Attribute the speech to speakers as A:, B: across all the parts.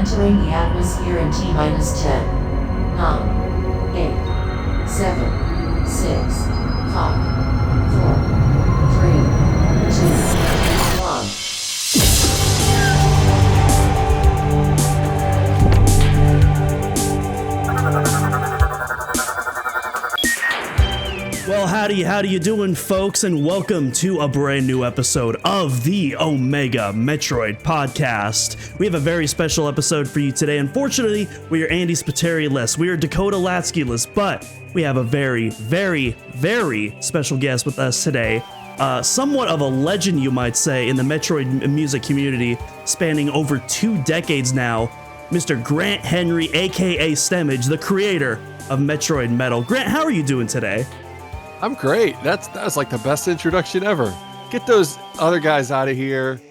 A: Entering the atmosphere in T minus 10, 9, 8, 7, 6, 5, 4, 3, 2, 1.
B: Well, howdy you doing, folks, and welcome to a brand new episode of the Omega Metroid podcast. We have a very special episode for you today. Unfortunately, we are Andy Spiteri-less, we are Dakota Latsky-less, but we have a very, very, very special guest with us today. Somewhat of a legend, you might say, in the Metroid music community, spanning over 2 decades now, Mr. Grant Henry, aka Stemage, the creator of Metroid Metal. Grant, how are you doing today?
C: I'm great. That's like the best introduction ever. Get those other guys out of here.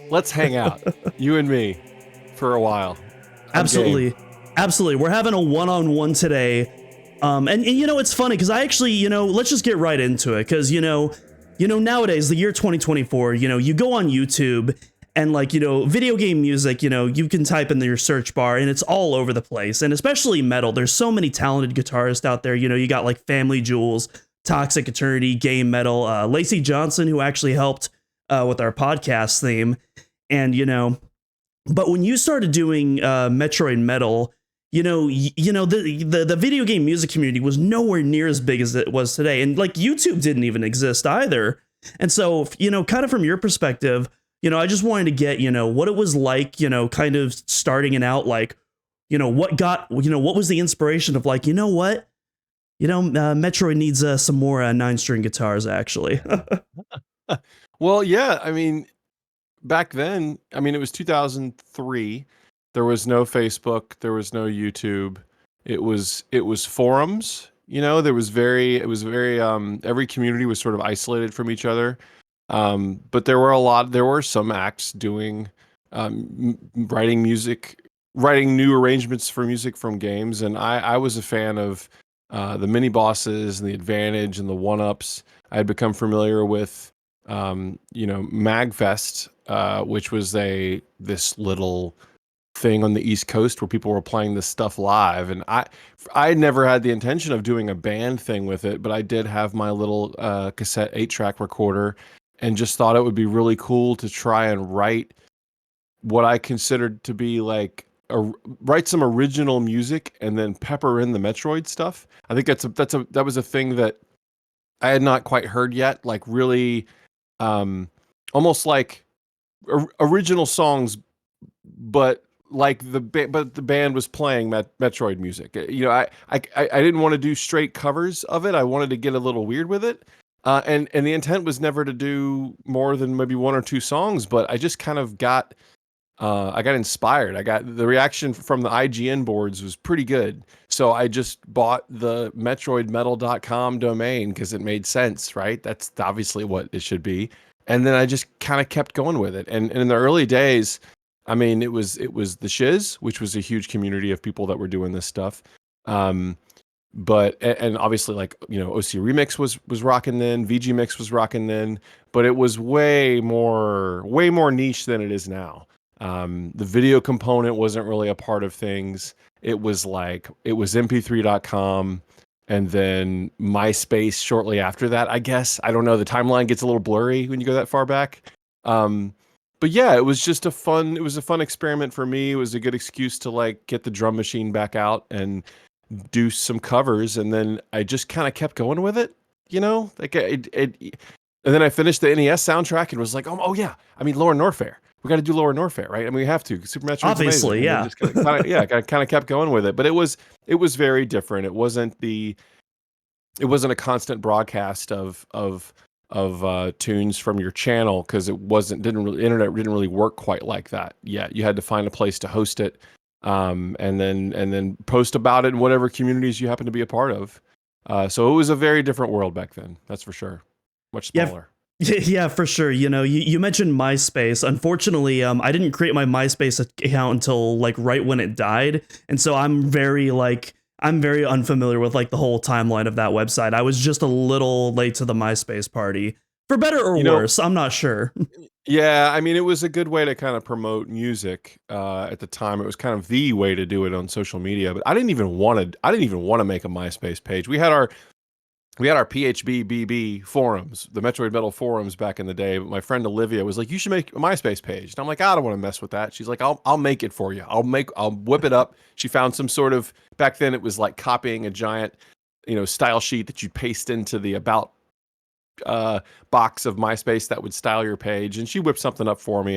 C: Let's hang out, you and me, for a while.
B: Absolutely. We're having a one-on-one today. And you know, it's funny because I actually, let's just get right into it. Because, nowadays, the year 2024, you go on YouTube and video game music, you can type in your search bar and it's all over the place. And especially metal, there's so many talented guitarists out there. You got like Family Jewels, Toxic Eternity, Game Metal, Lacey Johnson, who actually helped with our podcast theme. And, but when you started doing Metroid Metal, the video game music community was nowhere near as big as it was today. And YouTube didn't even exist either. And so, kind of from your perspective, I just wanted to get, what it was like, kind of starting it out, what was the inspiration of Metroid needs some more 9-string guitars, actually.
C: Well, yeah, I mean, back then, it was 2003. There was no Facebook, there was no YouTube. It was forums. It was very every community was sort of isolated from each other. But there were some acts doing writing new arrangements for music from games, and I was a fan of the mini bosses and the advantage and the one-ups. I had become familiar with, Magfest, which was this little thing on the East Coast where people were playing this stuff live. And I never had the intention of doing a band thing with it, but I did have my little cassette 8-track recorder and just thought it would be really cool to try and write what I considered to be write some original music and then pepper in the Metroid stuff. I think that was a thing that I had not quite heard yet. Really, almost like original songs, but the band was playing Metroid music. I didn't want to do straight covers of it. I wanted to get a little weird with it. And the intent was never to do more than maybe 1 or 2 songs, but I just kind of got inspired. The reaction from the IGN boards was pretty good. So I just bought the MetroidMetal.com domain because it made sense, right? That's obviously what it should be. And then I just kind of kept going with it. And in the early days, it was the Shiz, which was a huge community of people that were doing this stuff. But obviously OC Remix was rocking then, VG Mix was rocking then, but it was way more niche than it is now. The video component wasn't really a part of things. It was mp3.com and then MySpace shortly after that, I guess. I don't know. The timeline gets a little blurry when you go that far back. But yeah, it was just a fun experiment for me. It was a good excuse to get the drum machine back out and do some covers. And then I just kind of kept going with it, and then I finished the NES soundtrack and was like, oh yeah, Lower Norfair. We got to do Lower Norfair, right? We have to. Super Metroid's
B: obviously,
C: amazing.
B: Yeah.
C: Kind of kept going with it, but it was very different. It wasn't a constant broadcast of tunes from your channel because internet didn't really work quite like that yet. You had to find a place to host it, and then post about it in whatever communities you happen to be a part of. So it was a very different world back then. That's for sure. Much smaller.
B: Yeah, for sure. You mentioned MySpace. Unfortunately, I didn't create my MySpace account until right when it died. And so I'm very unfamiliar with the whole timeline of that website. I was just a little late to the MySpace party. For better or worse, I'm not sure.
C: Yeah, I mean, it was a good way to kind of promote music at the time. It was kind of the way to do it on social media. But I didn't even want to make a MySpace page. We had our PHB forums, the Metroid Metal forums back in the day. But my friend Olivia was like, "You should make a MySpace page." And I'm like, "I don't want to mess with that." She's like, "I'll make it for you. I'll whip it up." She found some sort of, back then it was like copying a giant, style sheet that you paste into the about box of MySpace that would style your page, and she whipped something up for me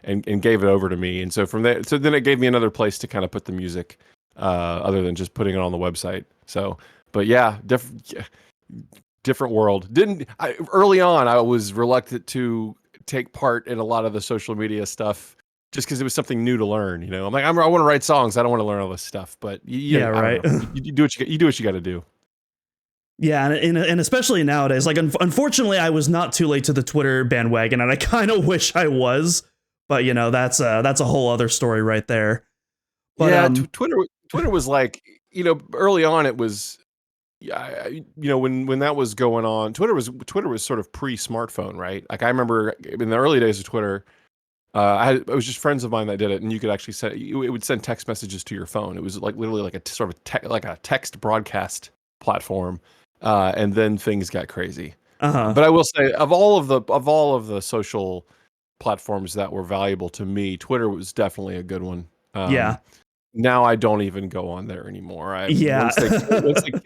C: and gave it over to me. And so from there, so then it gave me another place to kind of put the music, other than just putting it on the website. So, but yeah, different world. Early on, I was reluctant to take part in a lot of the social media stuff just because it was something new to learn. I'm like, I want to write songs. I don't want to learn all this stuff. But
B: Yeah,
C: I
B: right.
C: don't know. You do what you do what you got to do.
B: Yeah, and especially nowadays, like unfortunately, I was not too late to the Twitter bandwagon, and I kind of wish I was, but that's a whole other story right there. But
C: Yeah, Twitter was like, early on it was, yeah, when that was going on, Twitter was sort of pre-smartphone, right? Like I remember in the early days of Twitter, it was just friends of mine that did it, and you could actually it would send text messages to your phone. It was like literally like a sort of like a text broadcast platform, and then things got crazy.
B: uh-huh.
C: But I will say, of all of the social platforms that were valuable to me, Twitter was definitely a good one.
B: Yeah.
C: Now I don't even go on there anymore. I
B: Yeah.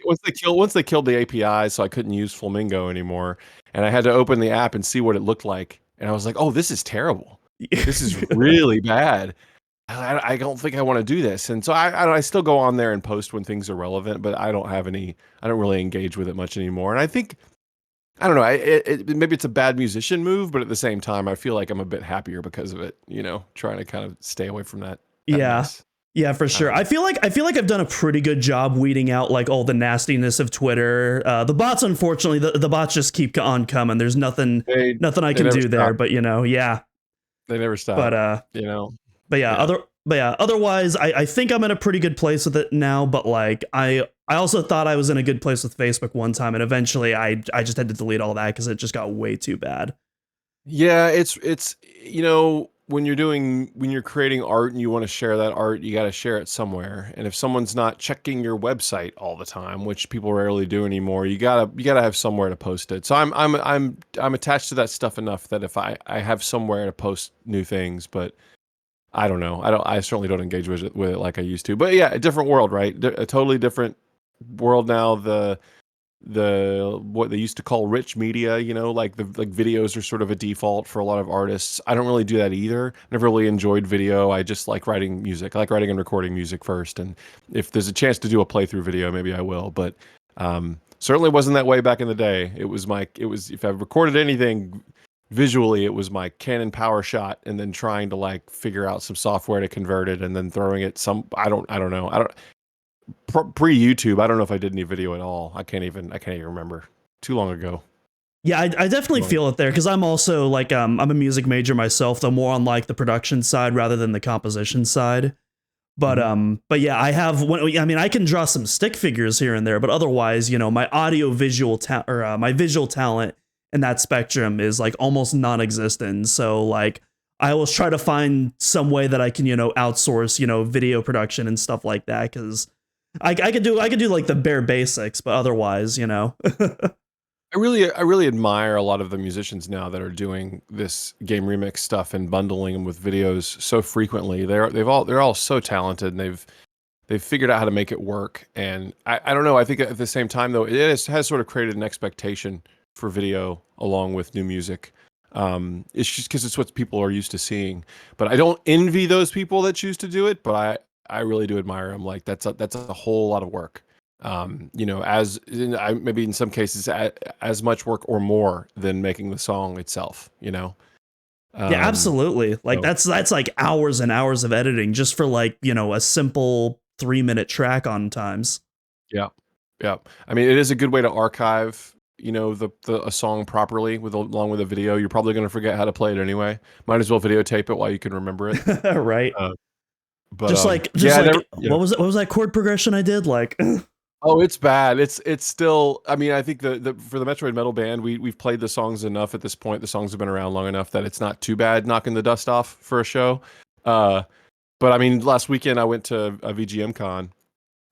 C: once they killed the API, so I couldn't use Flamingo anymore, and I had to open the app and see what it looked like, and I was like, "Oh, this is terrible. This is really bad. I don't think I want to do this." And so I still go on there and post when things are relevant, but I don't really engage with it much anymore. And I think, I don't know, maybe it's a bad musician move, but at the same time, I feel like I'm a bit happier because of it. Trying to kind of stay away from that
B: Yeah.
C: mess.
B: Yeah, for
C: I don't
B: sure.
C: know.
B: I feel like I've done a pretty good job weeding out like all the nastiness of Twitter. The bots, unfortunately, the bots just keep on coming. There's
C: They
B: nothing I
C: they
B: can
C: never
B: do there.
C: stop.
B: But yeah.
C: They never
B: But
C: stop. You know.
B: but yeah,
C: Yeah.
B: otherwise, I think I'm in a pretty good place with it now. But like I also thought I was in a good place with Facebook one time, and eventually I just had to delete all that because it just got way too bad.
C: Yeah, it's when you're creating art and you want to share that art, you got to share it somewhere. And if someone's not checking your website all the time, which people rarely do anymore, you gotta have somewhere to post it. So I'm attached to that stuff enough that if I have somewhere to post new things, but I don't know. I certainly don't engage with it like I used to. But yeah, a different world, right? A totally different world now. The what they used to call rich media, like videos are sort of a default for a lot of artists. I don't really do that either. Never really enjoyed video. I just like writing music. I like writing and recording music first, and if there's a chance to do a playthrough video, maybe I will. But certainly wasn't that way back in the day. It was if I recorded anything visually, it was my Canon power shot and then trying to like figure out some software to convert it and then throwing it I don't know. I don't Pre YouTube, I don't know if I did any video at all. I can't even remember. Too long ago.
B: Yeah, I definitely
C: Long.
B: feel it there because I'm also like I'm a music major myself, though more on like the production side rather than the composition side. But
C: Mhm.
B: but yeah, I mean, I can draw some stick figures here and there, but otherwise, my audio visual my visual talent in that spectrum is like almost non-existent. So like I always try to find some way that I can outsource video production and stuff like that because I could do like the bare basics, but otherwise.
C: I really admire a lot of the musicians now that are doing this game remix stuff and bundling them with videos so frequently. They're all so talented, and they've figured out how to make it work. And I don't know. I think at the same time though, has sort of created an expectation for video along with new music. It's just because it's what people are used to seeing. But I don't envy those people that choose to do it. But I really do admire them. Like that's a whole lot of work. Maybe in some cases as much work or more than making the song itself.
B: Yeah,
C: Um,
B: absolutely. Like
C: so
B: that's like hours and hours of editing just for like, a simple 3-minute track on times.
C: yeah, yeah. I mean, it is a good way to archive. A song properly along with a video. You're probably going to forget how to play it anyway. Might as well videotape it while you can remember it.
B: Right.
C: Uh, but
B: Just like
C: yeah, I never,
B: what was that chord progression I did? Like
C: Oh, it's bad. It's still. I mean, I think the for the Metroid Metal band, we've played the songs enough at this point. The songs have been around long enough that it's not too bad knocking the dust off for a show. Uh, but I mean, last weekend I went to a VGM con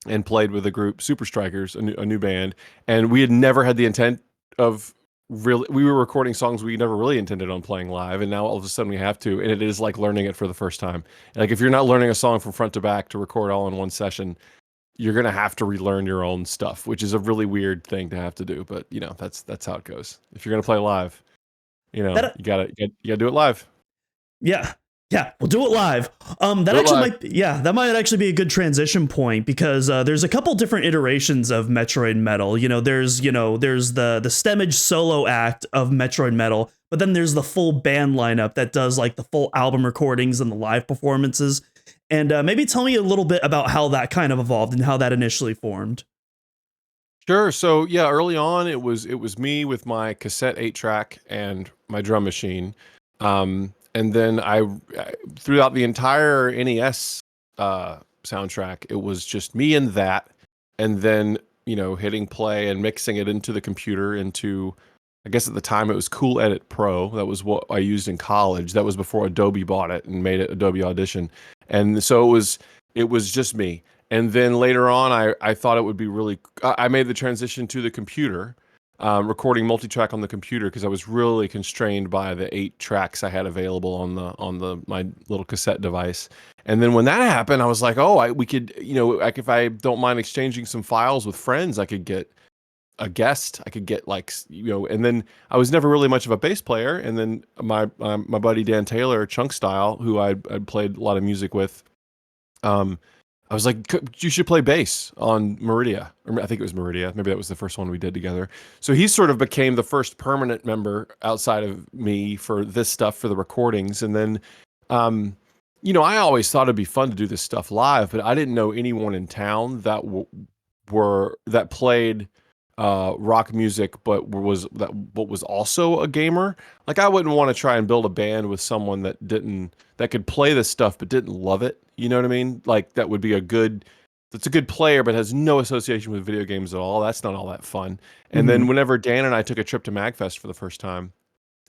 C: and played with the group Super Strikers, a new band, and we had never had the intent of really. We were recording songs we never really intended on playing live, and now all of a sudden we have to, and it is like learning it for the first time. Like if you're not learning a song from front to back to record all in one session, you're gonna have to relearn your own stuff, which is a really weird thing to have to do. But you know, that's how it goes. If you're gonna play live, you know,
B: That
C: you gotta do it live.
B: Yeah. Yeah, we'll do it live. That
C: Do it
B: actually
C: live.
B: might, yeah, that might actually be a good transition point because there's a couple different iterations of Metroid Metal. There's the Stemage solo act of Metroid Metal, but then there's the full band lineup that does like the full album recordings and the live performances. And maybe tell me a little bit about how that kind of evolved and how that initially formed.
C: Sure. So yeah, early on it was me with my cassette 8-track and my drum machine. And then throughout the entire NES soundtrack, it was just me and that, and then hitting play and mixing it into the computer into, I guess at the time it was Cool Edit Pro. That was what I used in college. That was before Adobe bought it and made it Adobe Audition. And so it was just me. And then later on, I thought it would be really. I made the transition to the computer, recording multi-track on the computer because I was really constrained by the 8 tracks I had available on the my little cassette device. And then when that happened, I was like, oh, we could, like if I don't mind exchanging some files with friends, I could get a guest. I could get like, and then I was never really much of a bass player. And then my buddy Dan Taylor, Chunk Style, who I'd played a lot of music with, I was like, you should play bass on Meridia. Or I think it was Meridia. Maybe that was the first one we did together. So he sort of became the first permanent member outside of me for this stuff for the recordings. And then, I always thought it'd be fun to do this stuff live, but I didn't know anyone in town that that played rock music, but was also a gamer. Like I wouldn't want to try and build a band with someone that could play this stuff but didn't love it. You know what I mean? Like that's a good player but has no association with video games at all. That's not all that fun. And then whenever Dan and I took a trip to MagFest for the first time,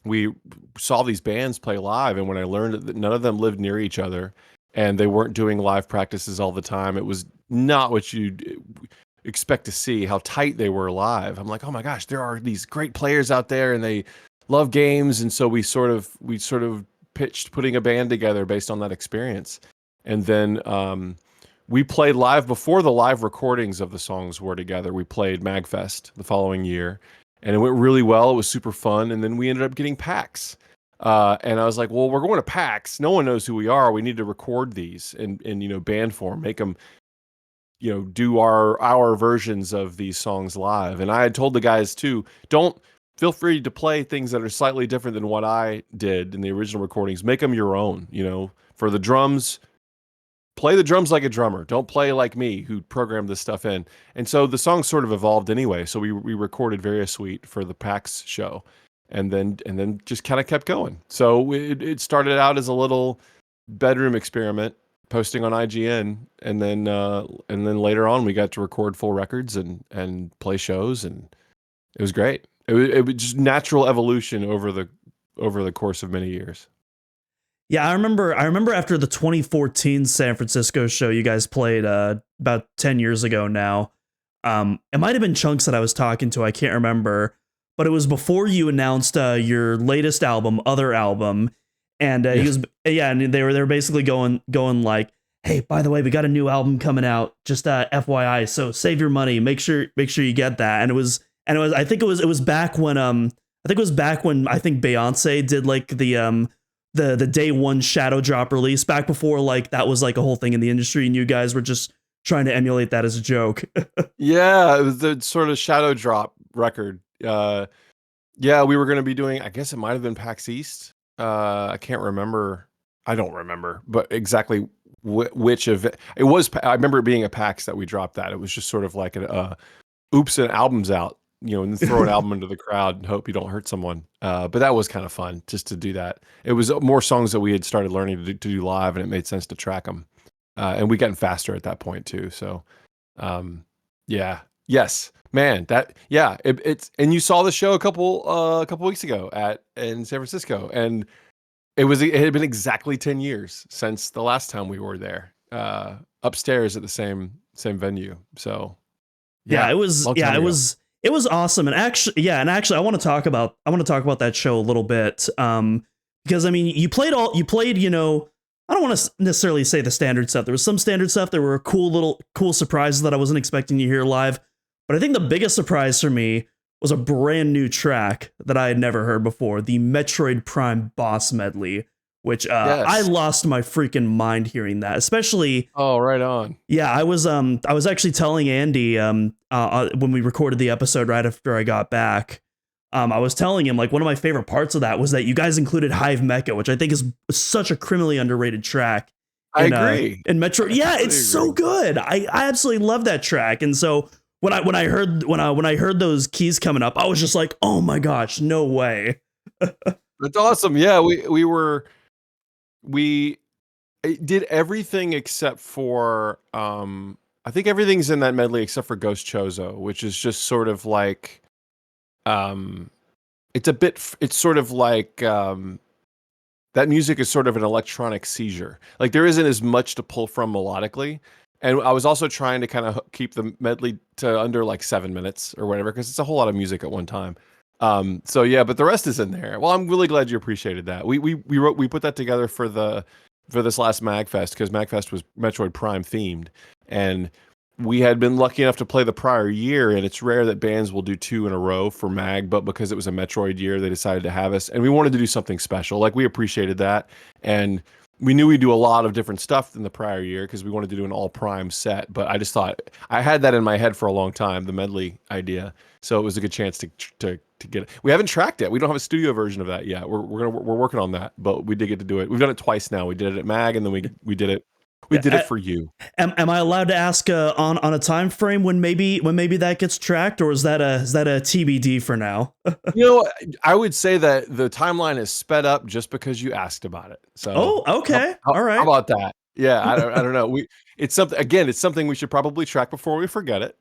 C: we saw these bands play live, and when I learned that none of them lived near each other and they weren't doing live practices all the time, it was not what you'd expect to see, how tight they were live. I'm like, oh my gosh, there are these great players out there and they love games. And so we sort of pitched putting a band together based on that experience. And then we played live before the live recordings of the songs were together. We played MagFest the following year, and it went really well. It was super fun. And then we ended up getting PAX. And I was like, well, we're going to PAX. No one knows who we are. We need to record these in band form, make them do our versions of these songs live. And I had told the guys too, don't feel free to play things that are slightly different than what I did in the original recordings. Make them your own. For the drums, play the drums like a drummer. Don't play like me, who programmed this stuff in. And so the songs sort of evolved anyway. So we recorded Various Suite for the PAX show, and then just kind of kept going. So it started out as a little bedroom experiment, posting on IGN, and then later on we got to record full records and play shows, and it was great. It was just natural evolution over the course of many years.
B: Yeah, I remember after the 2014 San Francisco show you guys played about 10 years ago now. It might have been Chunks that I was talking to, I can't remember, but it was before you announced your latest album, Other Album, and and they were basically going like, hey, by the way, we got a new album coming out, just FYI, so save your money, make sure you get that. And it was I think it was back when I think Beyonce did like the day one Shadow Drop release, back before like that was like a whole thing in the industry, and you guys were just trying to emulate that as a joke.
C: Yeah, it was the sort of Shadow Drop record. Yeah, we were going to be doing, I guess it might have been PAX East. I can't remember. I don't remember, but exactly which of it was. I remember it being a PAX that we dropped that. It was just sort of like oops, an album's out, and then throw an album into the crowd and hope you don't hurt someone. But that was kind of fun just to do that. It was more songs that we had started learning to do live, and it made sense to track them. And we gotten faster at that point too. So, Yeah. Yes. Man, it's and you saw the show a couple weeks ago at in San Francisco, and it had been exactly 10 years since the last time we were there. Upstairs at the same venue. So,
B: Yeah,
C: yeah, long time
B: it
C: ago.
B: was awesome. And actually I want to talk about that show a little bit. Because I mean, you played, I don't want to necessarily say the standard stuff. There was some standard stuff. There were cool surprises that I wasn't expecting to hear live. But I think the biggest surprise for me was a brand new track that I had never heard before, the Metroid Prime boss medley, which I
C: Yes.
B: lost my freaking mind hearing that, especially.
C: Oh, right on.
B: Yeah, I was actually telling Andy when we recorded the episode right after I got back. I was telling him like one of my favorite parts of that was that you guys included Hive Mecha, which I think is such a criminally underrated track
C: I agree.
B: in Metro.
C: I
B: Yeah,
C: completely
B: it's so
C: agree.
B: good. I absolutely love that track. And so when I heard those keys coming up, I was just like, "Oh my gosh, no way."
C: That's awesome. Yeah, we it did everything except for I think everything's in that medley except for Ghost Chozo, which is just sort of like um it's sort of like that music is sort of an electronic seizure. Like there isn't as much to pull from melodically. And I was also trying to kind of keep the medley to under like 7 minutes or whatever, because it's a whole lot of music at one time. So yeah, but the rest is in there. Well, I'm really glad you appreciated that. We put that together for this last MagFest because MagFest was Metroid Prime themed, and we had been lucky enough to play the prior year, and it's rare that bands will do two in a row for Mag, but because it was a Metroid year, they decided to have us, and we wanted to do something special. Like we appreciated that, and we knew we'd do a lot of different stuff in the prior year because we wanted to do an all Prime set. But I just thought I had that in my head for a long time, the medley idea, so it was a good chance to get it. We haven't tracked it. We don't have a studio version of that yet. We're working on that, but we did get to do it. We've done it twice now. We did it at Mag, and then we did it. We did it for you.
B: Am I allowed to ask on a time frame when maybe that gets tracked, or is that a TBD for now?
C: You know, I would say that the timeline is sped up just because you asked about it. So,
B: Oh, okay, all
C: how
B: right.
C: about that? Yeah, I don't know. It's something again. It's something we should probably track before we forget it.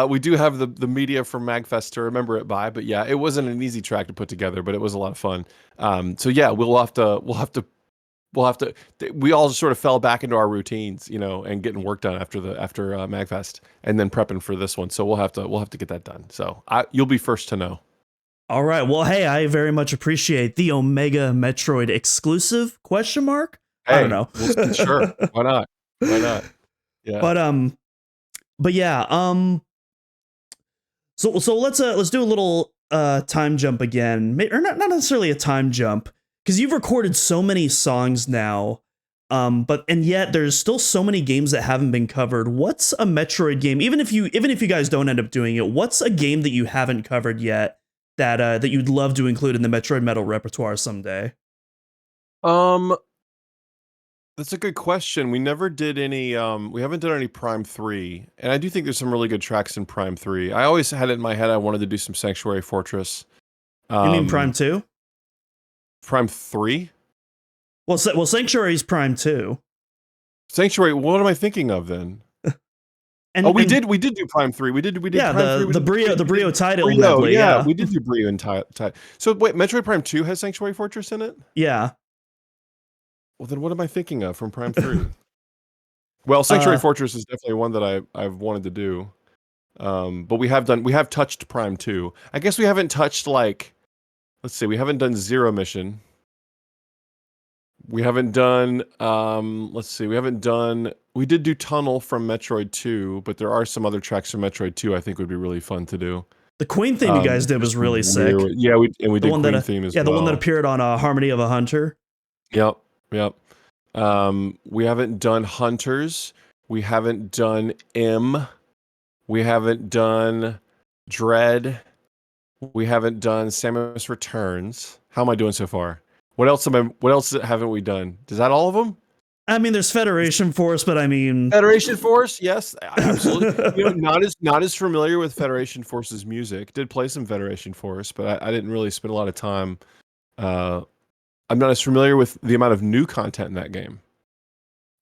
C: We do have the media from Magfest to remember it by, but yeah, it wasn't an easy track to put together, but it was a lot of fun. So yeah, we'll have to. We all sort of fell back into our routines, and getting work done after Magfest, and then prepping for this one. So we'll have to get that done. So you'll be first to know.
B: All right. Well, hey, I very much appreciate the Omega Metroid exclusive question mark. I don't
C: Hey,
B: know.
C: we'll, sure. Why not? Why not? Yeah.
B: But yeah, so let's do a little time jump again. Or not necessarily a time jump, because you've recorded so many songs now. And yet there's still so many games that haven't been covered. What's a Metroid game? Even if you guys don't end up doing it, what's a game that you haven't covered yet that you'd love to include in the Metroid Metal repertoire someday?
C: Um, that's a good question. We never did any. We haven't done any Prime 3, and I do think there's some really good tracks in Prime 3. I always had it in my head I wanted to do some Sanctuary Fortress.
B: You mean Prime 2?
C: Prime 3?
B: Well, Sanctuary's Prime 2.
C: Sanctuary. What am I thinking of then? We did do Prime 3. We did
B: yeah,
C: Prime 3.
B: The Brio title
C: Brio,
B: medley. Yeah,
C: we did do Brio and So wait, Metroid Prime 2 has Sanctuary Fortress in it?
B: Yeah.
C: Well, then what am I thinking of from Prime 3? Well, Sanctuary Fortress is definitely one that I've wanted to do. But we have touched Prime 2. I guess we haven't touched let's see, we haven't done Zero Mission. We haven't done we did do Tunnel from Metroid 2, but there are some other tracks from Metroid 2 I think would be really fun to do.
B: The Queen theme you guys did was really sick.
C: Yeah, we did Queen theme as well.
B: Yeah, the one that appeared on Harmony of a Hunter.
C: Yep. We haven't done Hunters. We haven't done M. We haven't done Dread. We haven't done Samus Returns. How am I doing so far? What else haven't we done? Is that all of them?
B: I mean, there's Federation Force, but I mean
C: Federation Force, yes, absolutely. Not as familiar with Federation Force's music. Did play some Federation Force, but I didn't really spend a lot of time. I'm not as familiar with the amount of new content in that game.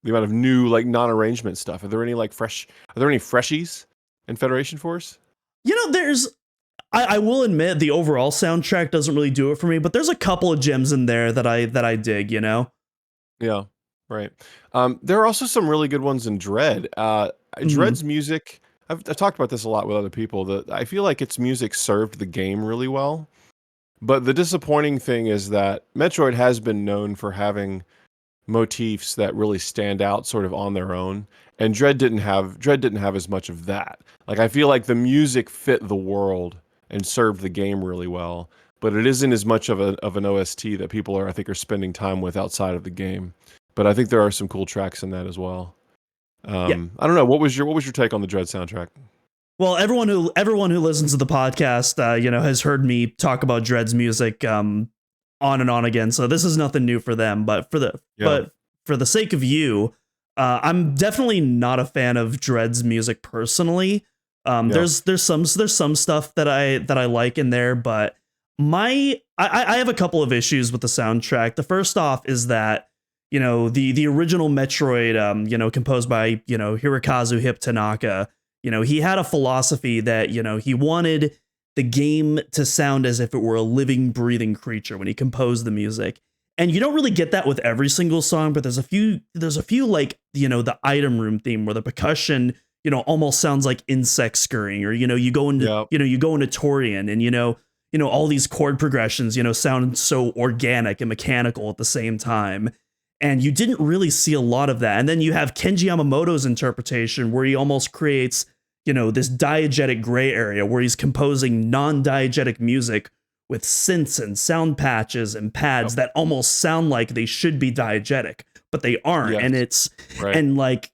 C: The amount of new non-arrangement stuff. Are there any freshies? and Federation Force.
B: There's I will admit the overall soundtrack doesn't really do it for me, but there's a couple of gems in there that I dig,
C: Yeah, right. There are also some really good ones in Dread.
B: Mhm.
C: Dread's music. I've talked about this a lot with other people. That I feel like its music served the game really well. But the disappointing thing is that Metroid has been known for having motifs that really stand out sort of on their own, and Dread didn't have as much of that. Like I feel like the music fit the world and served the game really well, but it isn't as much of an OST that people I think are spending time with outside of the game. But I think there are some cool tracks in that as well.
B: Yeah.
C: I don't know. What was your take on the Dread soundtrack?
B: Well, everyone who listens to the podcast, has heard me talk about Dread's music on and on again. So this is nothing new for them. But
C: Yeah.
B: for the sake of you, I'm definitely not a fan of Dread's music personally.
C: Yeah.
B: There's some stuff that I like in there, but I have a couple of issues with the soundtrack. The first off is that the original Metroid, composed by Hirokazu Hip Tanaka. He had a philosophy that, he wanted the game to sound as if it were a living, breathing creature when he composed the music. And you don't really get that with every single song, but there's a few like, the item room theme where the percussion, almost sounds like insects scurrying, or, you go into,
C: Yeah.
B: you go into Torian and, all these chord progressions, sound so organic and mechanical at the same time. And you didn't really see a lot of that. And then you have Kenji Yamamoto's interpretation where he almost creates this diegetic gray area where he's composing non-diegetic music with synths and sound patches and pads that almost sound like they should be diegetic, but they aren't.
C: Yes.
B: And it's
C: Right.
B: and like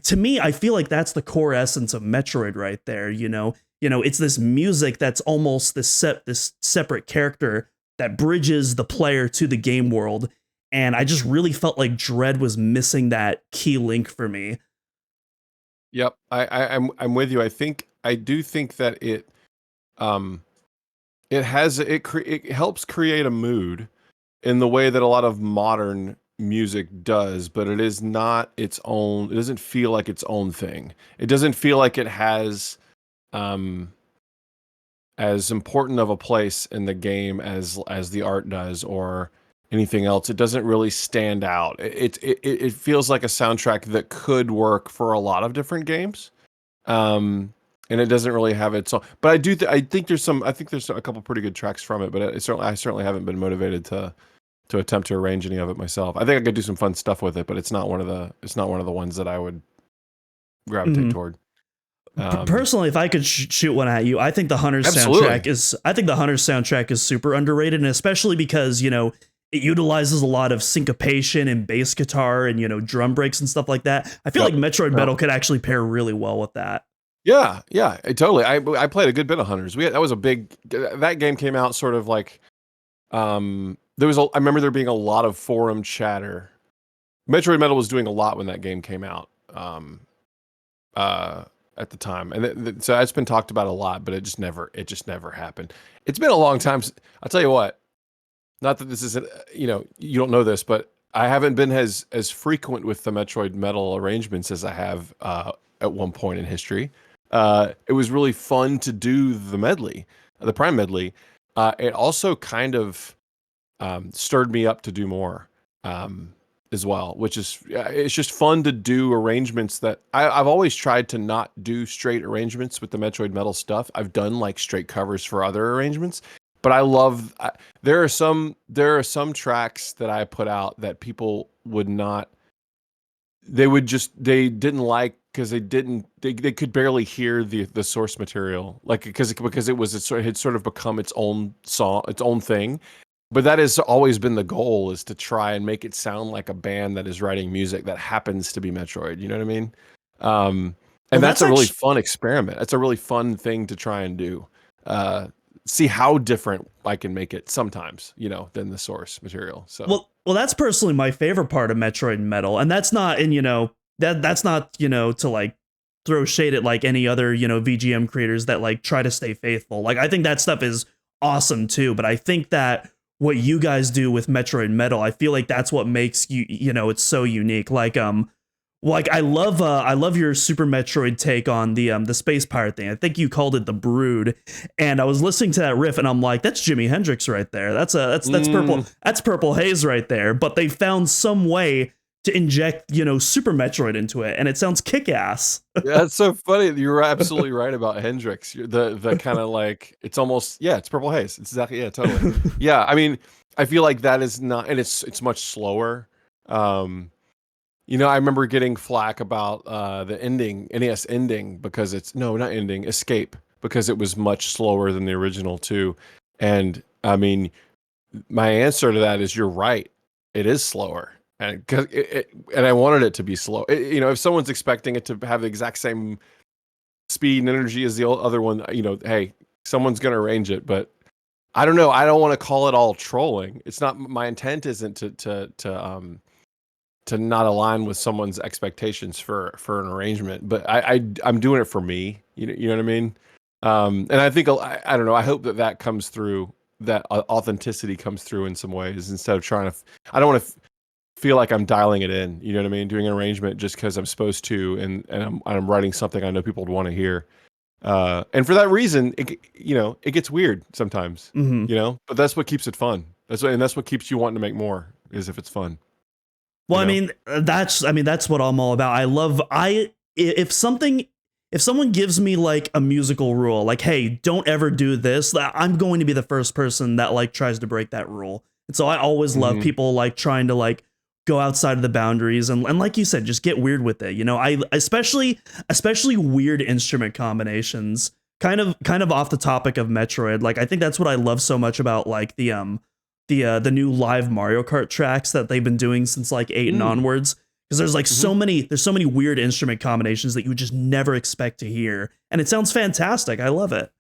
B: to me, I feel like that's the core essence of Metroid right there. It's this music that's almost this separate character that bridges the player to the game world. And I just really felt like Dread was missing that key link for me.
C: Yep. I'm with you. I do think that um it helps create a mood in the way that a lot of modern music does, but it is not its own. It doesn't feel like its own thing. It doesn't feel like it has um as important of a place in the game as the art does or anything else. It doesn't really stand out. It feels like a soundtrack that could work for a lot of different games. And it doesn't really have its own. But I think there's a couple pretty good tracks from it, but I certainly haven't been motivated to attempt to arrange any of it myself. I think I could do some fun stuff with it, but it's not one of the ones that I would gravitate toward.
B: Personally, if I could shoot one at you, I think the Hunter's
C: Absolutely.
B: soundtrack is super underrated, and especially because it utilizes a lot of syncopation and bass guitar and drum breaks and stuff like that. I feel
C: Yep.
B: like Metroid
C: Yep.
B: Metal could actually pair really well with that.
C: Yeah, totally. I played a good bit of Hunters. That game came out sort of like I remember there being a lot of forum chatter. Metroid Metal was doing a lot when that game came out. At the time, and so it's been talked about a lot, but it just never happened. It's been a long time. I'll tell you what. Not that this isn't, you don't know this, but I haven't been as frequent with the Metroid Metal arrangements as I have at one point in history. It was really fun to do the medley, the Prime medley. It also kind of stirred me up to do more as well, which is it's just fun to do arrangements that I've always tried to not do straight arrangements with the Metroid Metal stuff. I've done like straight covers for other arrangements, but there are some tracks that I put out that people would not. They didn't like because they could barely hear the source material, like because it had sort of become its own song, its own thing. But that has always been the goal, is to try and make it sound like a band that is writing music that happens to be Metroid. You know what I mean? And that's a really fun experiment. That's a really fun thing to try and do. See how different I can make it sometimes, than the source material. So
B: well, that's personally my favorite part of Metroid Metal, and that's not that's not to like throw shade at like any other VGM creators that like try to stay faithful. Like I think that stuff is awesome too, but I think that what you guys do with Metroid Metal, I feel like that's what makes it's so unique. Like Like I love your Super Metroid take on the space pirate thing. I think you called it the Brood, and I was listening to that riff, and I'm like, that's Jimi Hendrix right there. That's Purple Haze right there. But they found some way to inject Super Metroid into it, and it sounds kick ass.
C: Yeah, that's so funny. You're absolutely right about Hendrix. The kind of like it's almost it's Purple Haze. It's exactly totally. Yeah, I mean, I feel like that is not, and it's much slower. I remember getting flack about the ending, NES ending, because it's no, not ending, Escape, because it was much slower than the original too. And I mean, my answer to that is you're right. It is slower. And and I wanted it to be slow. If someone's expecting it to have the exact same speed and energy as the other one, hey, someone's going to arrange it. But I don't know. I don't want to call it all trolling. It's not, my intent isn't to not align with someone's expectations for an arrangement, but I'm doing it for me. You know what I mean? And I think I don't know. I hope that comes through. That authenticity comes through in some ways, instead of trying to. I don't want to feel like I'm dialing it in. You know what I mean? Doing an arrangement just because I'm supposed to, and I'm writing something I know people would want to hear. And for that reason, it gets weird sometimes.
B: Mm-hmm.
C: But that's what keeps it fun. That's what keeps you wanting to make more, is if it's fun.
B: Well, I mean, that's what I'm all about. If someone gives me like a musical rule, like, hey, don't ever do this, I'm going to be the first person that like tries to break that rule. And so I always love people like trying to like go outside of the boundaries and like you said, just get weird with it. I especially weird instrument combinations. Kind of off the topic of Metroid, like I think that's what I love so much about like the new live Mario Kart tracks that they've been doing since like 8 and onwards, because there's like so many weird instrument combinations that you would just never expect to hear, and it sounds fantastic. I love it.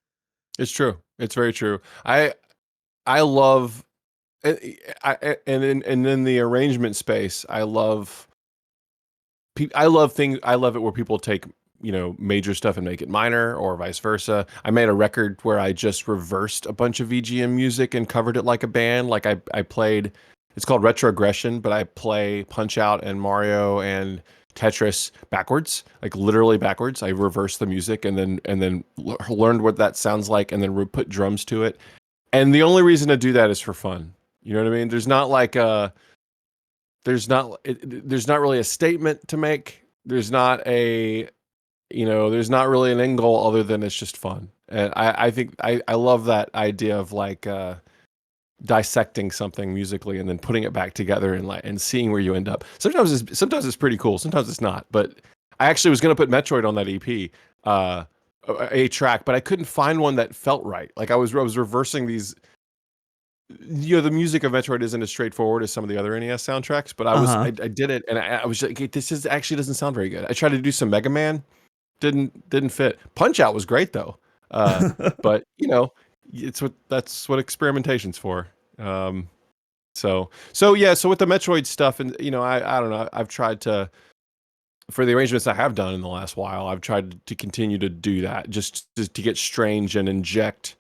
C: It's true. It's very true. I love and in the arrangement space, I love things. I love it where people take major stuff and make it minor, or vice versa. I made a record where I just reversed a bunch of VGM music and covered it like a band. Like I played, it's called Retrogression, but I play Punch Out and Mario and Tetris backwards, like literally backwards. I reversed the music and then learned what that sounds like, and then put drums to it. And the only reason to do that is for fun. You know what I mean? There's not like there's not really a statement to make. There's not there's not really an end goal other than it's just fun. And I think I love that idea of like dissecting something musically and then putting it back together and seeing where you end up. Sometimes it's pretty cool. Sometimes it's not. But I actually was going to put Metroid on that EP, a track, but I couldn't find one that felt right. Like I was reversing these. The music of Metroid isn't as straightforward as some of the other NES soundtracks, but I did it, and I was like, this actually doesn't sound very good. I tried to do some Mega Man, didn't fit. Punch Out was great though, but that's what experimentation's for. So with the Metroid stuff, and I don't know, I've tried to, for the arrangements I have done in the last while, I've tried to continue to do that, just to get strange and inject.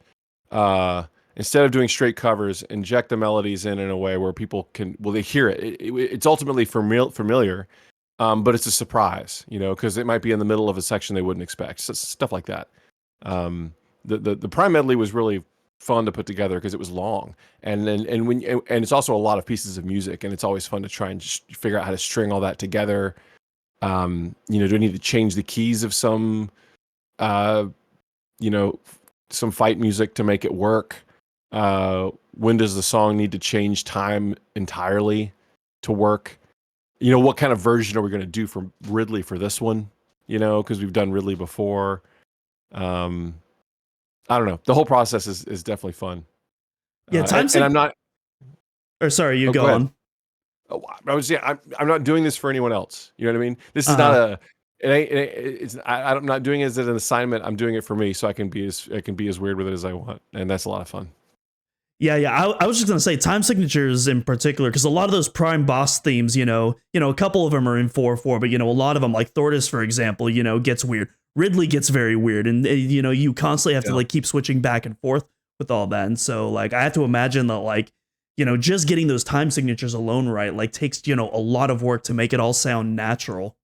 C: Instead of doing straight covers, inject the melodies in a way where people they hear it. It's ultimately familiar, but it's a surprise, because it might be in the middle of a section they wouldn't expect. So, stuff like that. The Prime medley was really fun to put together because it was long, and it's also a lot of pieces of music, and it's always fun to try and just figure out how to string all that together. Do I need to change the keys of some fight music to make it work? When does the song need to change time entirely to work? What kind of version are we going to do for Ridley for this one? Because we've done Ridley before. I don't know. The whole process is definitely fun.
B: Yeah,
C: and I'm not.
B: Or sorry, you go on.
C: Oh, I'm not doing this for anyone else. You know what I mean? This is not a. I'm not doing it as an assignment. I'm doing it for me, so I can be as weird with it as I want, and that's a lot of fun.
B: Yeah. I was just gonna say time signatures in particular, because a lot of those Prime boss themes, a couple of them are in 4/4, but a lot of them, like Thordis, for example, gets weird. Ridley gets very weird, and you constantly have to like keep switching back and forth with all that. And so like I have to imagine that like just getting those time signatures alone right like takes a lot of work to make it all sound natural.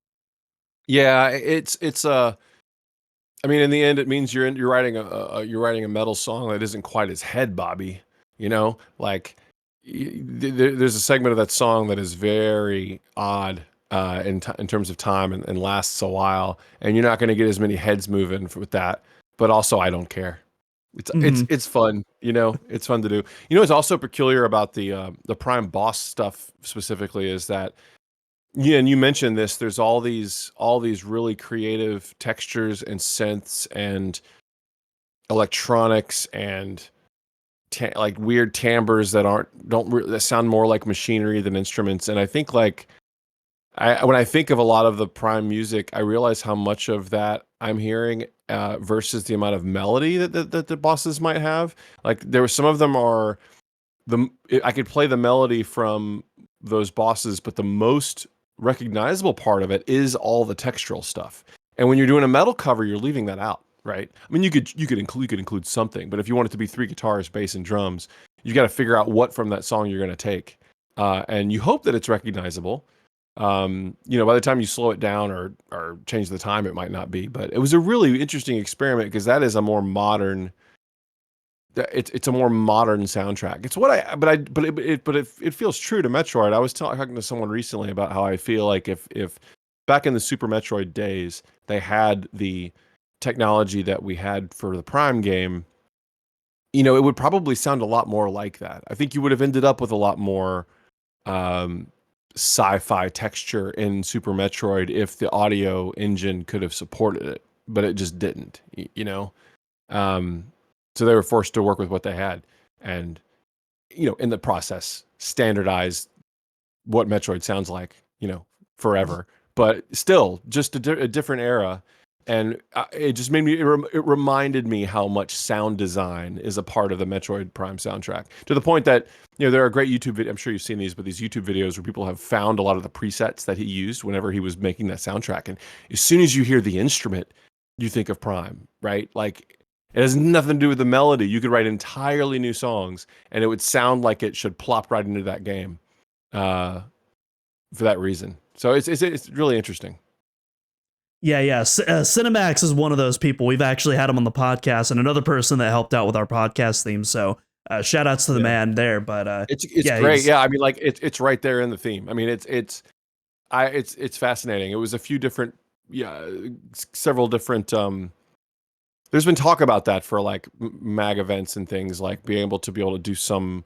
C: Yeah, it's I mean, in the end, it means you're writing you're writing a metal song that isn't quite as head bobby, you know. Like there's a segment of that song that is very odd in terms of time and lasts a while, and you're not going to get as many heads moving with that. But also, I don't care.
B: Hmm.
C: It's fun, you know. It's fun to do. You know, what's also peculiar about the Prime Boss stuff specifically is that yeah, and you mentioned this. There's all these really creative textures and synths and electronics and like weird timbres that that sound more like machinery than instruments. And I think like when I think of a lot of the Prime music, I realize how much of that I'm hearing versus the amount of melody that the bosses might have. Like there were some of them are the I could play the melody from those bosses, but the most recognizable part of it is all the textural stuff. And when you're doing a metal cover, you're leaving that out, right? I mean, you could include something, but if you want it to be three guitars, bass, and drums, you got to figure out what from that song you're going to take, and you hope that it's recognizable. You know, by the time you slow it down or change the time, it might not be. But it was a really interesting experiment because that is a more modern it's a more modern soundtrack. It's what it feels true to Metroid. I was talking to someone recently about how I feel like if back in the Super Metroid days they had the technology that we had for the Prime game, you know, it would probably sound a lot more like that. I think you would have ended up with a lot more um, sci-fi texture in Super Metroid if the audio engine could have supported it, but it just didn't. You know. Um, so they were forced to work with what they had, and you know, in the process, standardize what Metroid sounds like, you know, forever. But still, just a different era, and it just made me. It reminded me how much sound design is a part of the Metroid Prime soundtrack. To the point that you know there are great YouTube. I'm sure you've seen these, but these YouTube videos where people have found a lot of the presets that he used whenever he was making that soundtrack, and as soon as you hear the instrument, you think of Prime, right? Like it has nothing to do with the melody. You could write entirely new songs, and it would sound like it should plop right into that game, uh, for that reason. So it's really interesting.
B: Yeah. Cinemax is one of those people. We've actually had him on the podcast, and another person that helped out with our podcast theme. So shout outs to the
C: Yeah,
B: man there. But
C: it's
B: yeah,
C: great. Yeah, I mean, like it's right there in the theme. I mean, it's fascinating. It was a few different, yeah, several different. There's been talk about that for like mag events and things, like being able to do some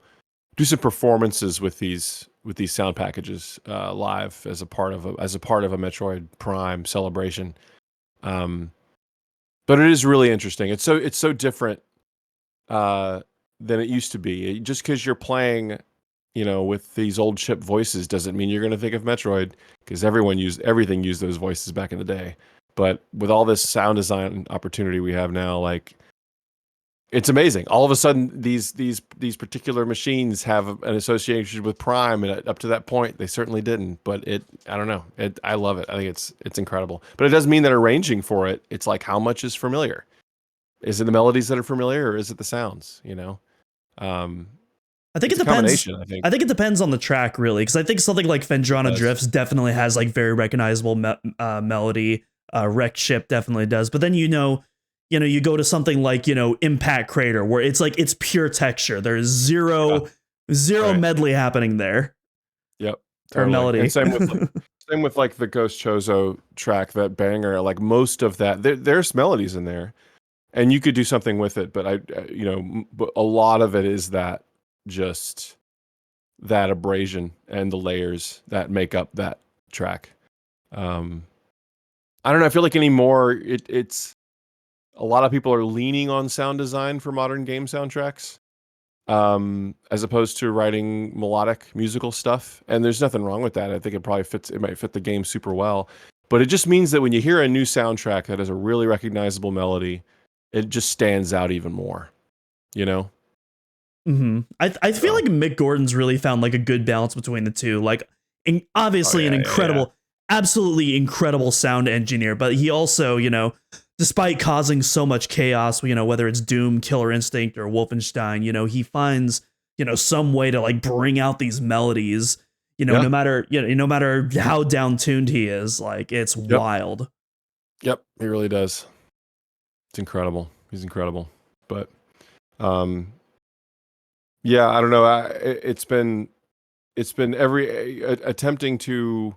C: performances with these sound packages live as a part of a Metroid Prime celebration. Um, but it is really interesting. It's so different uh, than it used to be. Just because you're playing, you know, with these old chip voices doesn't mean you're going to think of Metroid because everything used those voices back in the day. But with all this sound design opportunity we have now, like it's amazing. All of a sudden, these particular machines have an association with Prime, and up to that point, they certainly didn't. But I don't know. I love it. I think it's incredible. But it doesn't mean that arranging for it. It's like how much is familiar. Is it the melodies that are familiar, or is it the sounds? You know, um,
B: I think it
C: it's a
B: depends.
C: combination. I think
B: I think it depends on the track, really, because I think something like
C: it
B: Fendrana
C: does.
B: Drifts definitely has like very recognizable melody. Wreck Ship definitely does, but then you go to something like Impact Crater, where it's like it's pure texture. There's
C: Yeah,
B: zero
C: right.
B: medley happening there,
C: Yep,
B: or
C: totally. And
B: melody.
C: same with like the Ghost Chozo track, that banger. Like most of that, there's melodies in there, and you could do something with it. But but a lot of it is that just that abrasion and the layers that make up that track. Um, I don't know. I feel like anymore, it's a lot of people are leaning on sound design for modern game soundtracks, as opposed to writing melodic musical stuff. And there's nothing wrong with that. I think it might fit the game super well. But it just means that when you hear a new soundtrack that has a really recognizable melody, it just stands out even more, you know?
B: I feel
C: So,
B: like Mick Gordon's really found like a good balance between the two. Like,
C: oh
B: obviously an
C: yeah, yeah, yeah.
B: absolutely incredible sound engineer, but he also, despite causing so much chaos, whether it's Doom, Killer Instinct, or Wolfenstein, he finds, some way to like bring out these melodies, No matter no matter how down tuned he is, like it's wild.
C: Yep, he really does. It's incredible. He's incredible. But yeah, I don't know. It's been attempting to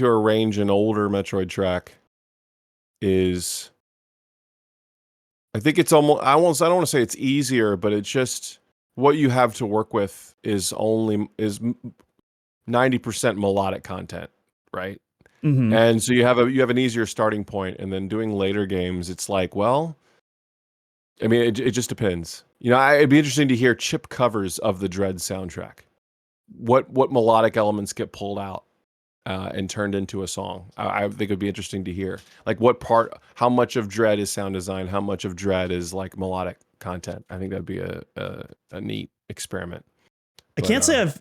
C: arrange an older Metroid track is, I think it's almost, I don't want to say it's easier, but it's just what you have to work with is 90% melodic content, right?
B: Mm-hmm.
C: And so you have an easier starting point, and then doing later games, it's like, well, I mean, it just depends. It'd be interesting to hear chip covers of the Dread soundtrack. What melodic elements get pulled out and turned into a song? I think it'd be interesting to hear. Like how much of Dread is sound design, how much of Dread is like melodic content. I think that'd be a neat experiment.
B: I can't say I've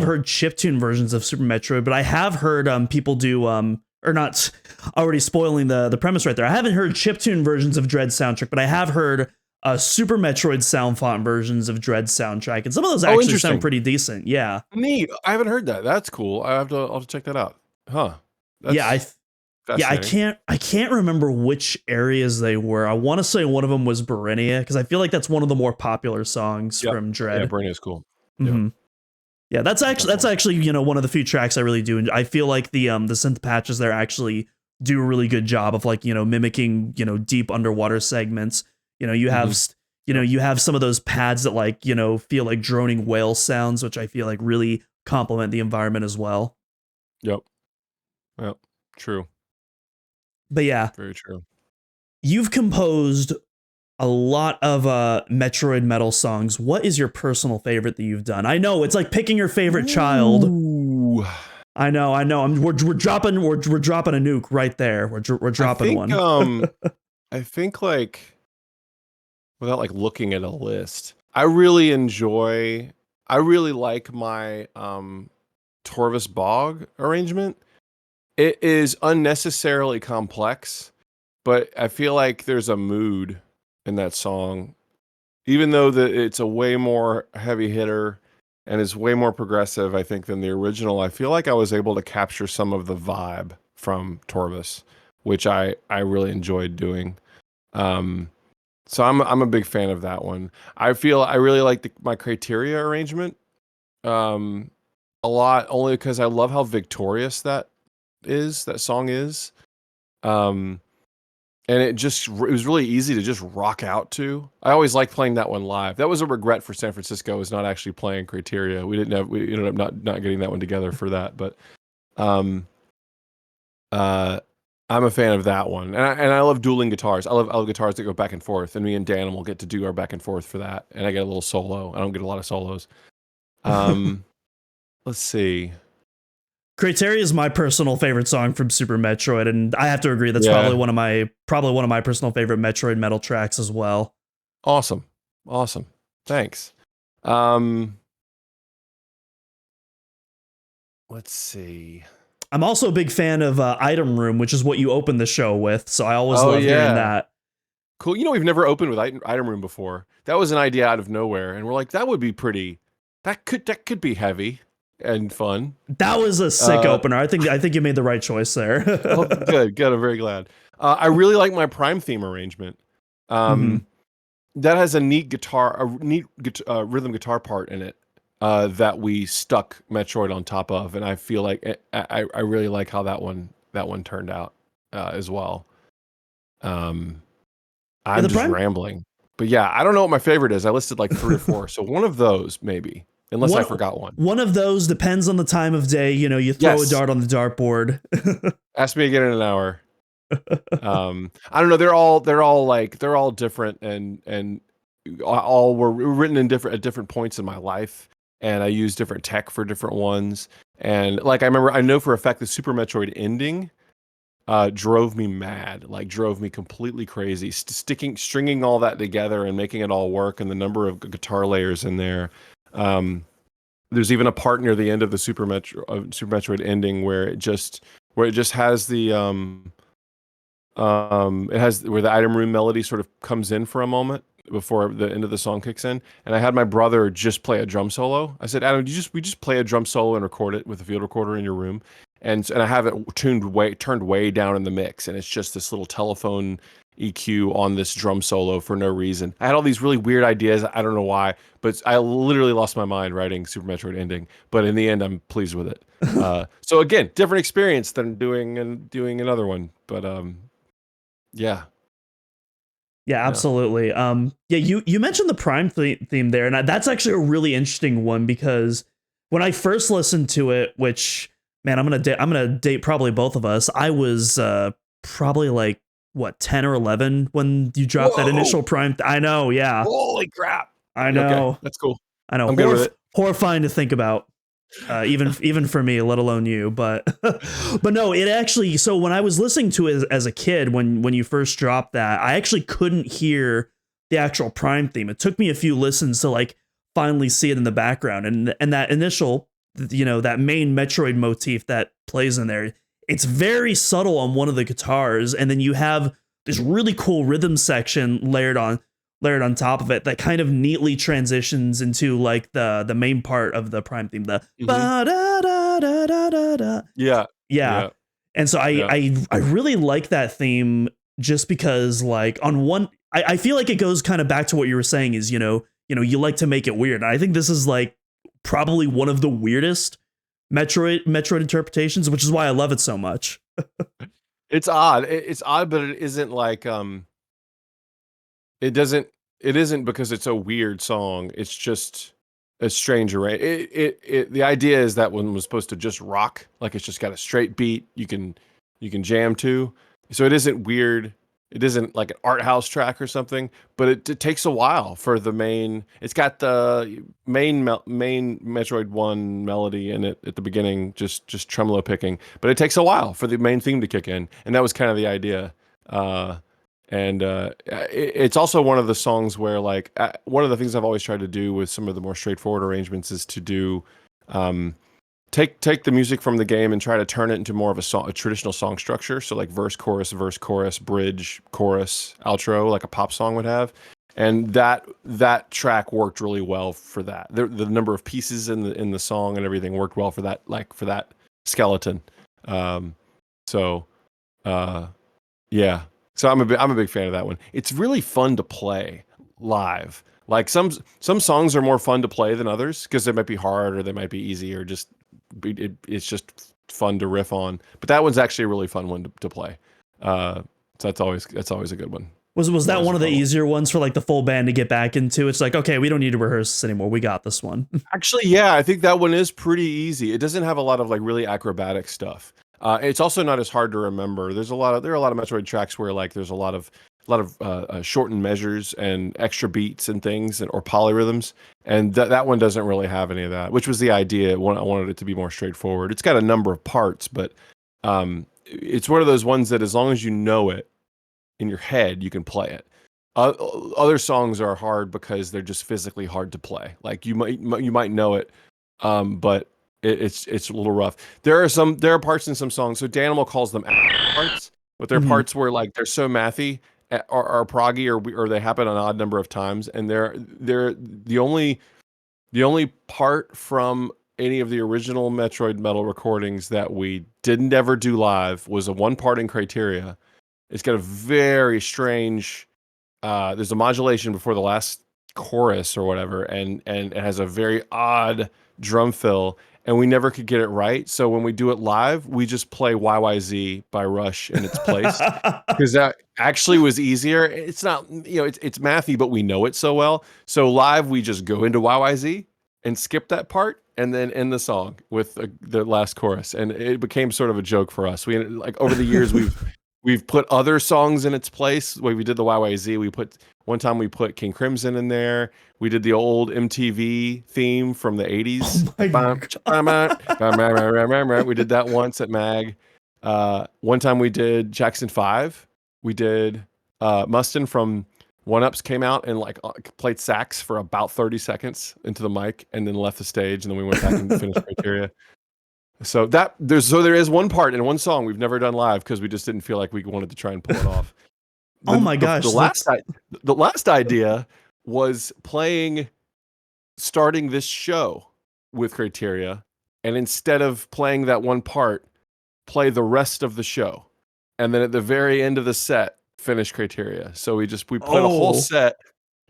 B: heard chiptune versions of Super Metroid, but I have heard people do or not, already spoiling the premise right there. I haven't heard chiptune versions of Dread soundtrack, but I have heard Super Metroid sound font versions of Dread soundtrack, and some of those actually sound pretty decent. Yeah,
C: neat. I haven't heard that. That's cool. I'll have to check that out. Huh? That's
B: I can't remember which areas they were. I want to say one of them was Barinia, because I feel like that's one of the more popular songs from Dread.
C: Yeah, Barinia's cool.
B: Mm-hmm. Yeah, that's actually one of the few tracks I really do, and I feel like the synth patches there actually do a really good job of like mimicking deep underwater segments. You have you have some of those pads that like feel like droning whale sounds, which I feel like really complement the environment as well.
C: Yep. True.
B: But yeah,
C: very true. You've
B: composed a lot of Metroid Metal songs. What is your personal favorite that you've done? I know it's like picking your favorite child. I know. We're dropping a nuke right there. We're dropping one.
C: I think like, without like looking at a list, I really like my Torvus Bog arrangement. It is unnecessarily complex, but I feel like there's a mood in that song, even though it's a way more heavy hitter and is way more progressive, I think, than the original. I feel like I was able to capture some of the vibe from Torvus, which I really enjoyed doing. So I'm a big fan of that one. I really like my Criteria arrangement a lot, only because I love how victorious that song is. And it was really easy to just rock out to. I always liked playing that one live. That was a regret for San Francisco, is not actually playing Criteria. We ended up not getting that one together for that. But I'm a fan of that one, and I love dueling guitars. I love guitars that go back and forth, and me and Dan will get to do our back and forth for that. And I get a little solo. I don't get a lot of solos. Let's see.
B: Criteria is my personal favorite song from Super Metroid, and I have to agree that's probably one of my personal favorite Metroid Metal tracks as well.
C: Awesome. Thanks. Let's see.
B: I'm also a big fan of Item Room, which is what you open the show with, so I always love hearing that.
C: Cool. We've never opened with Item Room before. That was an idea out of nowhere, and we're like, that would be pretty. That could be heavy and fun.
B: That was a sick opener. I think you made the right choice there.
C: Oh, good. I'm very glad. I really like my Prime theme arrangement. That has a neat rhythm guitar part in it that we stuck Metroid on top of, and I feel like I really like how that one turned out as well. I'm just rambling, but yeah, I don't know what my favorite is. I listed like 3 or 4, so one of those maybe. Unless I forgot one. One
B: of those depends on the time of day. You throw a dart on the dartboard.
C: Ask me again in an hour. I don't know. They're all different and all were written at different points in my life. And I use different tech for different ones. And like, I know for a fact the Super Metroid ending drove me mad, drove me completely crazy. Stringing all that together and making it all work, and the number of guitar layers in there. There's even a part near the end of the Super Metroid ending where it just has the it has where the Item Room melody sort of comes in for a moment before the end of the song kicks in, and I had my brother just play a drum solo. I said, Adam, we just play a drum solo and record it with a field recorder in your room, and I have it turned way down in the mix, and it's just this little telephone EQ on this drum solo for no reason. I had all these really weird ideas. I don't know why, but I literally lost my mind writing Super Metroid Ending. But in the end, I'm pleased with it. So again, different experience than doing another one. But yeah.
B: Yeah, absolutely. Yeah, you mentioned the Prime theme there, and that's actually a really interesting one because when I first listened to it, which man, I'm gonna date probably both of us. I was probably like what 10 or 11 when you dropped that initial Prime. I know, yeah.
C: Holy crap!
B: I know.
C: Okay, that's cool.
B: I know.
C: I'm good with it.
B: Horrifying to think about. Even for me, let alone you, but no, it actually, so when I was listening to it as a kid, when you first dropped that, I actually couldn't hear the actual Prime theme. It took me a few listens to like finally see it in the background, and that initial, that main Metroid motif that plays in there, it's very subtle on one of the guitars, and then you have this really cool rhythm section layered on top of it that kind of neatly transitions into like the main part of the Prime theme, the ba-da-da-da-da-da-da. Yeah. And so I really like that theme just because like on one, I feel like it goes kind of back to what you were saying is, you like to make it weird. And I think this is like probably one of the weirdest Metroid interpretations, which is why I love it so much.
C: It's odd. It's odd, but it isn't like it isn't because it's a weird song. It's just a strange array. The idea is that one was supposed to just rock, like it's just got a straight beat you can jam to. So it isn't weird. It isn't like an art house track or something, but it takes a while for the main. It's got the main Metroid 1 melody in it at the beginning, just tremolo picking, but it takes a while for the main theme to kick in, and that was kind of the idea. It's also one of the songs where like one of the things I've always tried to do with some of the more straightforward arrangements is to do take the music from the game and try to turn it into more of a traditional song structure. So like verse, chorus, bridge, chorus, outro, like a pop song would have. And that track worked really well for that. The number of pieces in the song and everything worked well for that, like for that skeleton. Yeah. So I'm a big fan of that one. It's really fun to play live. Like some songs are more fun to play than others because they might be hard or they might be easy or just it's just fun to riff on. But that one's actually a really fun one to play. So that's always a good one.
B: Was that one of the easier ones for like the full band to get back into? It's like, okay, we don't need to rehearse this anymore. We got this one.
C: Actually, yeah, I think that one is pretty easy. It doesn't have a lot of like really acrobatic stuff. It's also not as hard to remember. There are a lot of Metroid tracks where like there's a lot of shortened measures and extra beats and things or polyrhythms, and that one doesn't really have any of that, which was the idea. I wanted it to be more straightforward. It's got a number of parts, but it's one of those ones that as long as you know it in your head, you can play it. Other songs are hard because they're just physically hard to play. Like you might know it, but it's a little rough. There are parts in some songs. So Danimal calls them parts, but they're parts where like they're so mathy or proggy or they happen an odd number of times, and they're the only part from any of the original Metroid Metal recordings that we didn't ever do live was a one part in Criteria. It's got a very strange. There's a modulation before the last chorus or whatever, and it has a very odd drum fill, and we never could get it right. So when we do it live, we just play YYZ by Rush in its place because that actually was easier. It's not, it's mathy, but we know it so well. So live, we just go into YYZ and skip that part and then end the song with the last chorus. And it became sort of a joke for us. We like over the years, we've put other songs in its place. When we did the YYZ, one time we put King Crimson in there. We did the old MTV theme from the 80s. We did that once at MAG. One time we did Jackson 5. We did Mustin from One Ups came out and like played sax for about 30 seconds into the mic and then left the stage, and then we went back and finished Criteria. So there is one part in one song we've never done live because we just didn't feel like we wanted to try and pull it off.
B: Oh my gosh,
C: the last idea was starting this show with Criteria, and instead of playing that one part, play the rest of the show, and then at the very end of the set, finish Criteria. So we played a whole set.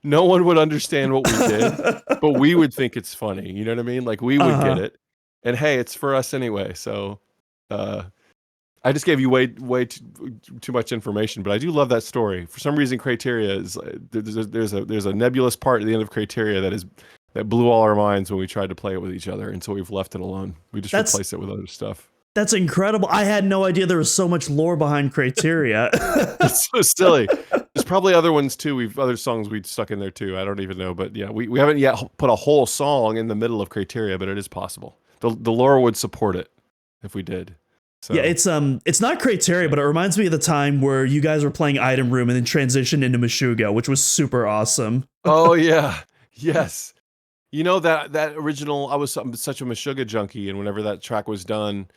C: No one would understand what we did, but we would think it's funny. You know what I mean? Like we would get it, and hey, it's for us anyway. So, I just gave you way too much information, but I do love that story. For some reason, Criteria is there's a nebulous part at the end of Criteria that blew all our minds when we tried to play it with each other, and so we've left it alone. We just replaced it with other stuff.
B: That's incredible. I had no idea there was so much lore behind Criteria.
C: It's so silly. There's probably other ones too. Other songs we stuck in there too. I don't even know, but yeah, we haven't yet put a whole song in the middle of Criteria, but it is possible. The lore would support it if we did. So.
B: Yeah, it's not Criteria, but it reminds me of the time where you guys were playing Item Room and then transitioned into Meshuggah, which was super awesome.
C: Oh yeah, yes. You know that original. I'm such a Meshuggah junkie, and whenever that track was done,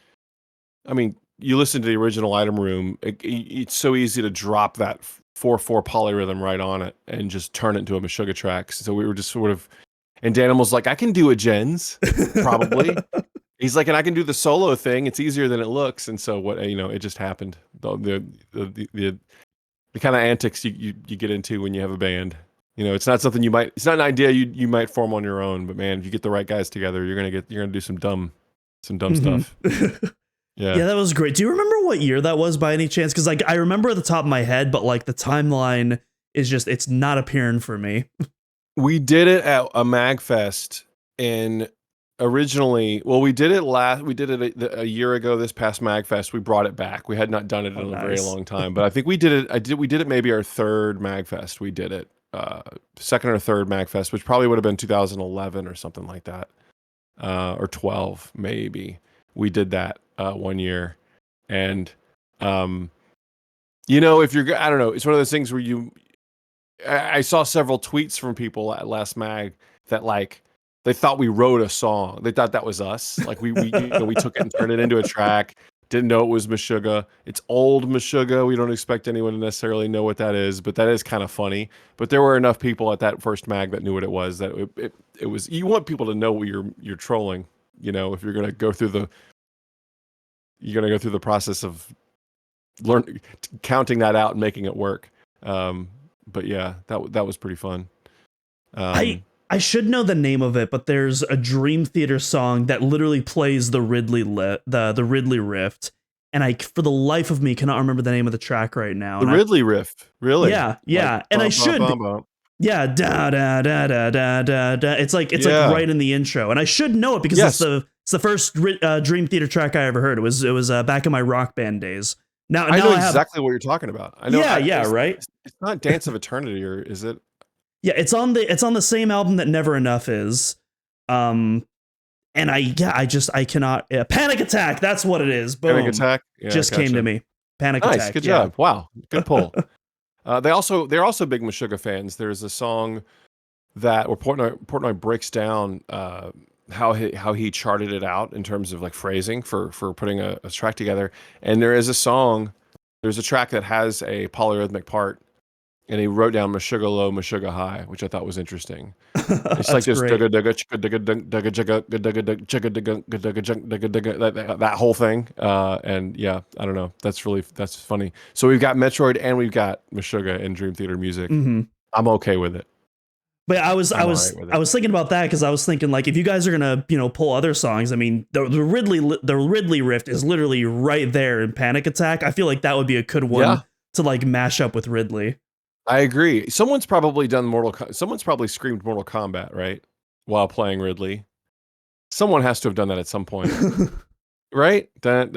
C: I mean, you listen to the original Item Room. It's so easy to drop that 4/4 polyrhythm right on it and just turn it into a Meshuggah track. So we were just sort of, and Daniel's like, I can do a Jens, probably. He's like, and I can do the solo thing. It's easier than it looks. And so it just happened. The kind of antics you get into when you have a band. It's not something it's not an idea you might form on your own, but man, if you get the right guys together, you're gonna do some dumb stuff. Yeah.
B: Yeah, that was great. Do you remember what year that was by any chance? Because I remember at the top of my head, but like the timeline is it's not appearing for me.
C: We did it at a MagFest, and originally, we did it a year ago. This past MagFest, we brought it back. We had not done it in a very long time, but I think we did it. We did it maybe our third MagFest. We did it second or third MagFest, which probably would have been 2011 or something like that, or 12 maybe. We did that 1 year, and if you're, I don't know, it's one of those things where I saw several tweets from people at Last Mag that like they thought we wrote a song. They thought that was us. Like we took it and turned it into a track. Didn't know it was Meshuggah. It's old Meshuggah. We don't expect anyone to necessarily know what that is, but that is kind of funny. But there were enough people at that first mag that knew what it was. That it was. You want people to know what you're trolling. If you're gonna go through the process of counting that out and making it work. But yeah, that was pretty fun.
B: I should know the name of it, but there's a Dream Theater song that literally plays the Ridley riff, and I, for the life of me, cannot remember the name of the track right now.
C: The Ridley riff, really?
B: Yeah, like, and I should. Yeah, da da da da da da da. It's like right in the intro, and I should know it because it's the first Dream Theater track I ever heard. It was back in my Rock Band days. Now
C: I know exactly what you're talking about. I know.
B: Yeah, right.
C: It's not Dance of Eternity, or is it?
B: Yeah, it's on the same album that Never Enough is. And I cannot. Panic Attack. That's what it is. Boom.
C: Panic Attack. Yeah,
B: just came to me. Panic
C: Nice,
B: Attack.
C: Good job. Wow. Good pull. They're also big Meshuggah fans. There's a song that Portnoy breaks down how he charted it out in terms of like phrasing for putting a track together. And there's a track that has a polyrhythmic part. And he wrote down Meshuggah low, Meshuggah high, which I thought was interesting. It's like this that whole thing. And yeah, I don't know. That's funny. So we've got Metroid and we've got Meshuggah in Dream Theater music.
B: Mm-hmm.
C: I'm okay with it.
B: But I was thinking about that because I was thinking like if you guys are gonna pull other songs, I mean the Ridley riff is literally right there in Panic Attack. I feel like that would be a good one to like mash up with Ridley.
C: I agree. Someone's probably screamed Mortal Kombat, right? While playing Ridley. Someone has to have done that at some point. Right?
B: It's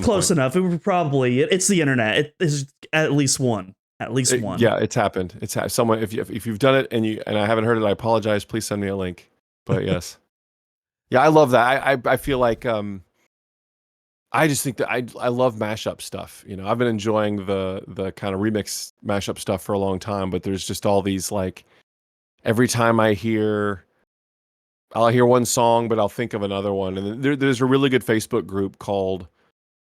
B: close enough. It would probably it's the internet. It is at least one.
C: Yeah, it's happened. Someone if you've done it and I haven't heard it, I apologize. Please send me a link. But yes. Yeah, I love that. I feel like I just think that I love mashup stuff. I've been enjoying the kind of remix mashup stuff for a long time, but there's just all these like every time I'll hear one song, but I'll think of another one. And there's a really good Facebook group called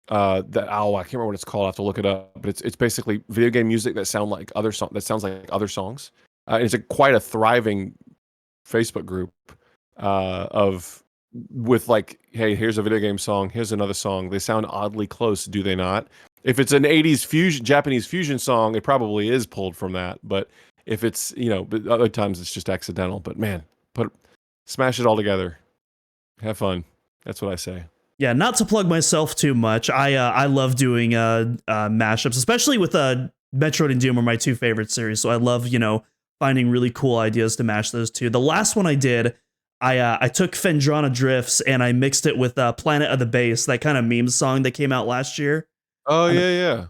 C: that I can't remember what it's called. I have to look it up. But it's basically video game music that sounds like other songs. It's quite a thriving Facebook group of with like, hey, here's a video game song, here's another song. They sound oddly close, do they not? If it's an 80s fusion, Japanese fusion song, it probably is pulled from that. But if it's, but other times it's just accidental. But man, smash it all together. Have fun. That's what I say.
B: Yeah, not to plug myself too much. I love doing mashups, especially with Metroid and Doom are my two favorite series. So I love finding really cool ideas to mash those two. The last one I did, I took Phendrana Drifts and I mixed it with Planet of the Bass, that kind of meme song that came out last year.
C: Oh yeah.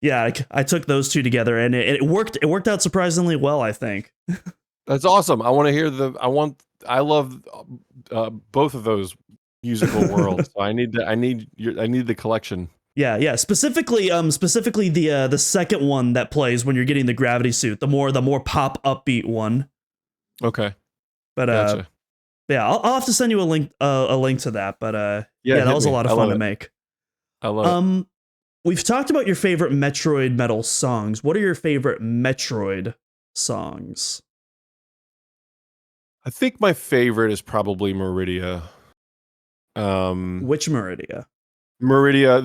B: Yeah, I took those two together and it worked. It worked out surprisingly well, I think.
C: That's awesome. I want to hear I love both of those musical worlds. So I need the collection.
B: Yeah. Specifically the second one that plays when you're getting the gravity suit, the more pop upbeat one.
C: Okay.
B: But
C: gotcha.
B: Yeah, I'll have to send you a link to that. But yeah, that was a lot of fun to make.
C: I love it.
B: We've talked about your favorite Metroid Metal songs. What are your favorite Metroid songs?
C: I think my favorite is probably Meridia.
B: Which Meridia?
C: Meridia,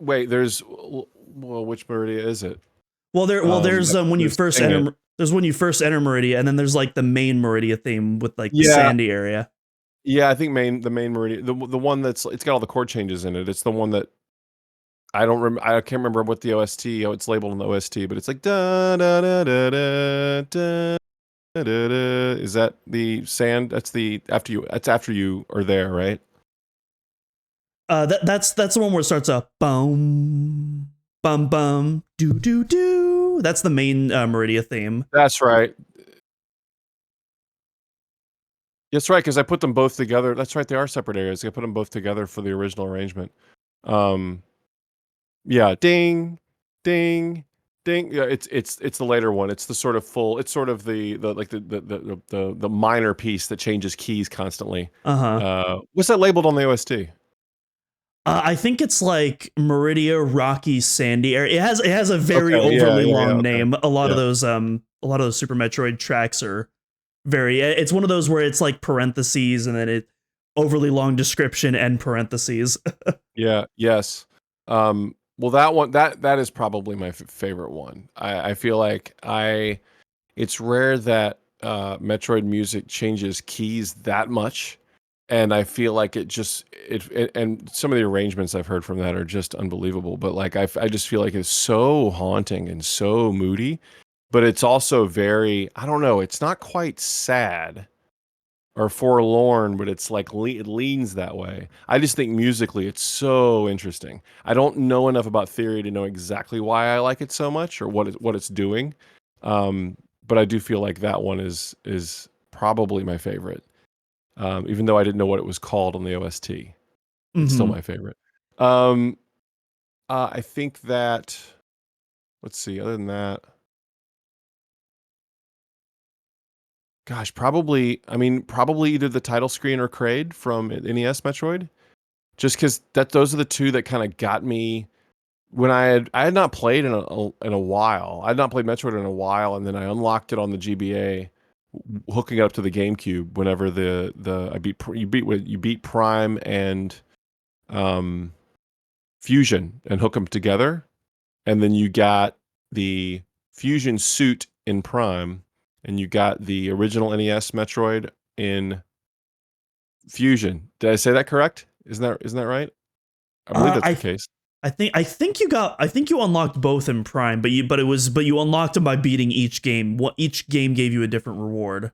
C: which Meridia is it?
B: There's when you first enter. There's when you first enter Meridia, and then there's like the main Meridia theme with like the sandy area.
C: Yeah, I think the main Meridia, the one it's got all the chord changes in it. It's the one that I can't remember what the OST, how it's labeled on the OST, but it's like da da da da da da. Is that the sand? That's after you are there, right?
B: That's the one where it starts up bum bum bum do do do. That's the main Meridia theme.
C: That's right. That's right, because I put them both together. That's right, they are separate areas. I put them both together for the original arrangement. Yeah, ding, ding, ding. Yeah, it's the later one. It's the sort of full. It's sort of the minor piece that changes keys constantly. What's that labeled on the OST?
B: I think it's like Meridia Rocky Sandy area. It has a very overly long name. A lot of those Super Metroid tracks are it's one of those where it's like parentheses and then it overly long description and parentheses.
C: Yeah. Yes. Well, that one that is probably my favorite one. I feel like it's rare that Metroid music changes keys that much. And I feel like and some of the arrangements I've heard from that are just unbelievable. But like I just feel like it's so haunting and so moody, but it's also very, I don't know, it's not quite sad or forlorn, but it's like it leans that way. I just think musically it's so interesting. I don't know enough about theory to know exactly why I like it so much or what it's doing. But I do feel like that one is probably my favorite. Even though I didn't know what it was called on the OST. It's still my favorite. I think that, let's see, other than that, gosh, probably either the title screen or Kraid from NES Metroid. Just because those are the two that kind of got me when I had not played in a while. I had not played Metroid in a while, and then I unlocked it on the GBA, hooking it up to the GameCube. Whenever you beat Prime and Fusion and hook them together, and then you got the Fusion suit in Prime, and you got the original NES Metroid in Fusion. Did I say that correct? Isn't that right? I believe that's the case.
B: I think you unlocked both in Prime, but you unlocked them by beating each game. Each game gave you a different reward.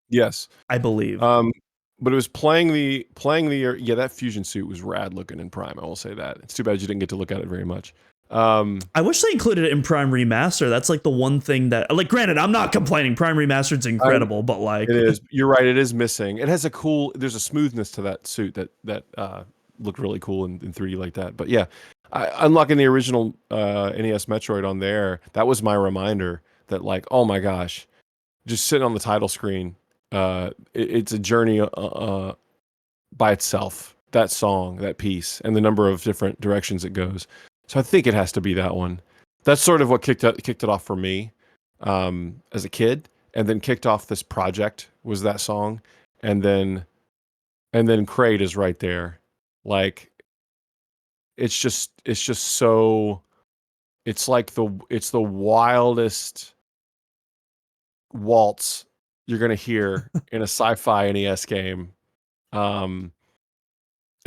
C: Yes,
B: I believe.
C: But it was playing that Fusion suit was rad looking in Prime. I will say that. It's too bad you didn't get to look at it very much.
B: I wish they included it in Prime Remaster. That's like the one thing that, like, granted, I'm not complaining. Prime Remastered's incredible, but like,
C: it is. You're right. It is missing. It has there's a smoothness to that suit that looked really cool in 3D like that. But yeah, unlocking the original NES Metroid on there, that was my reminder that, like, oh my gosh, just sitting on the title screen, it's a journey by itself. that song, that piece, and the number of different directions it goes. So I think it has to be that one. That's sort of what kicked it off for me as a kid, and then kicked off this project was that song, and then Kraid is right there. Like it's just so it's like it's the wildest waltz you're gonna hear in a sci-fi NES game.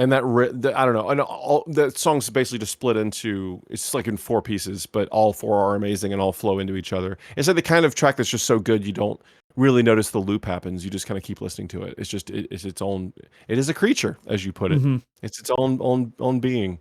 C: And I don't know, and all the songs basically just split into, it's like in 4 pieces, but all 4 are amazing and all flow into each other. It's like the kind of track that's just so good you don't really notice the loop happens. You just kind of keep listening to it. It's just it's its own. It is a creature, as you put it.
B: Mhm.
C: It's its own being.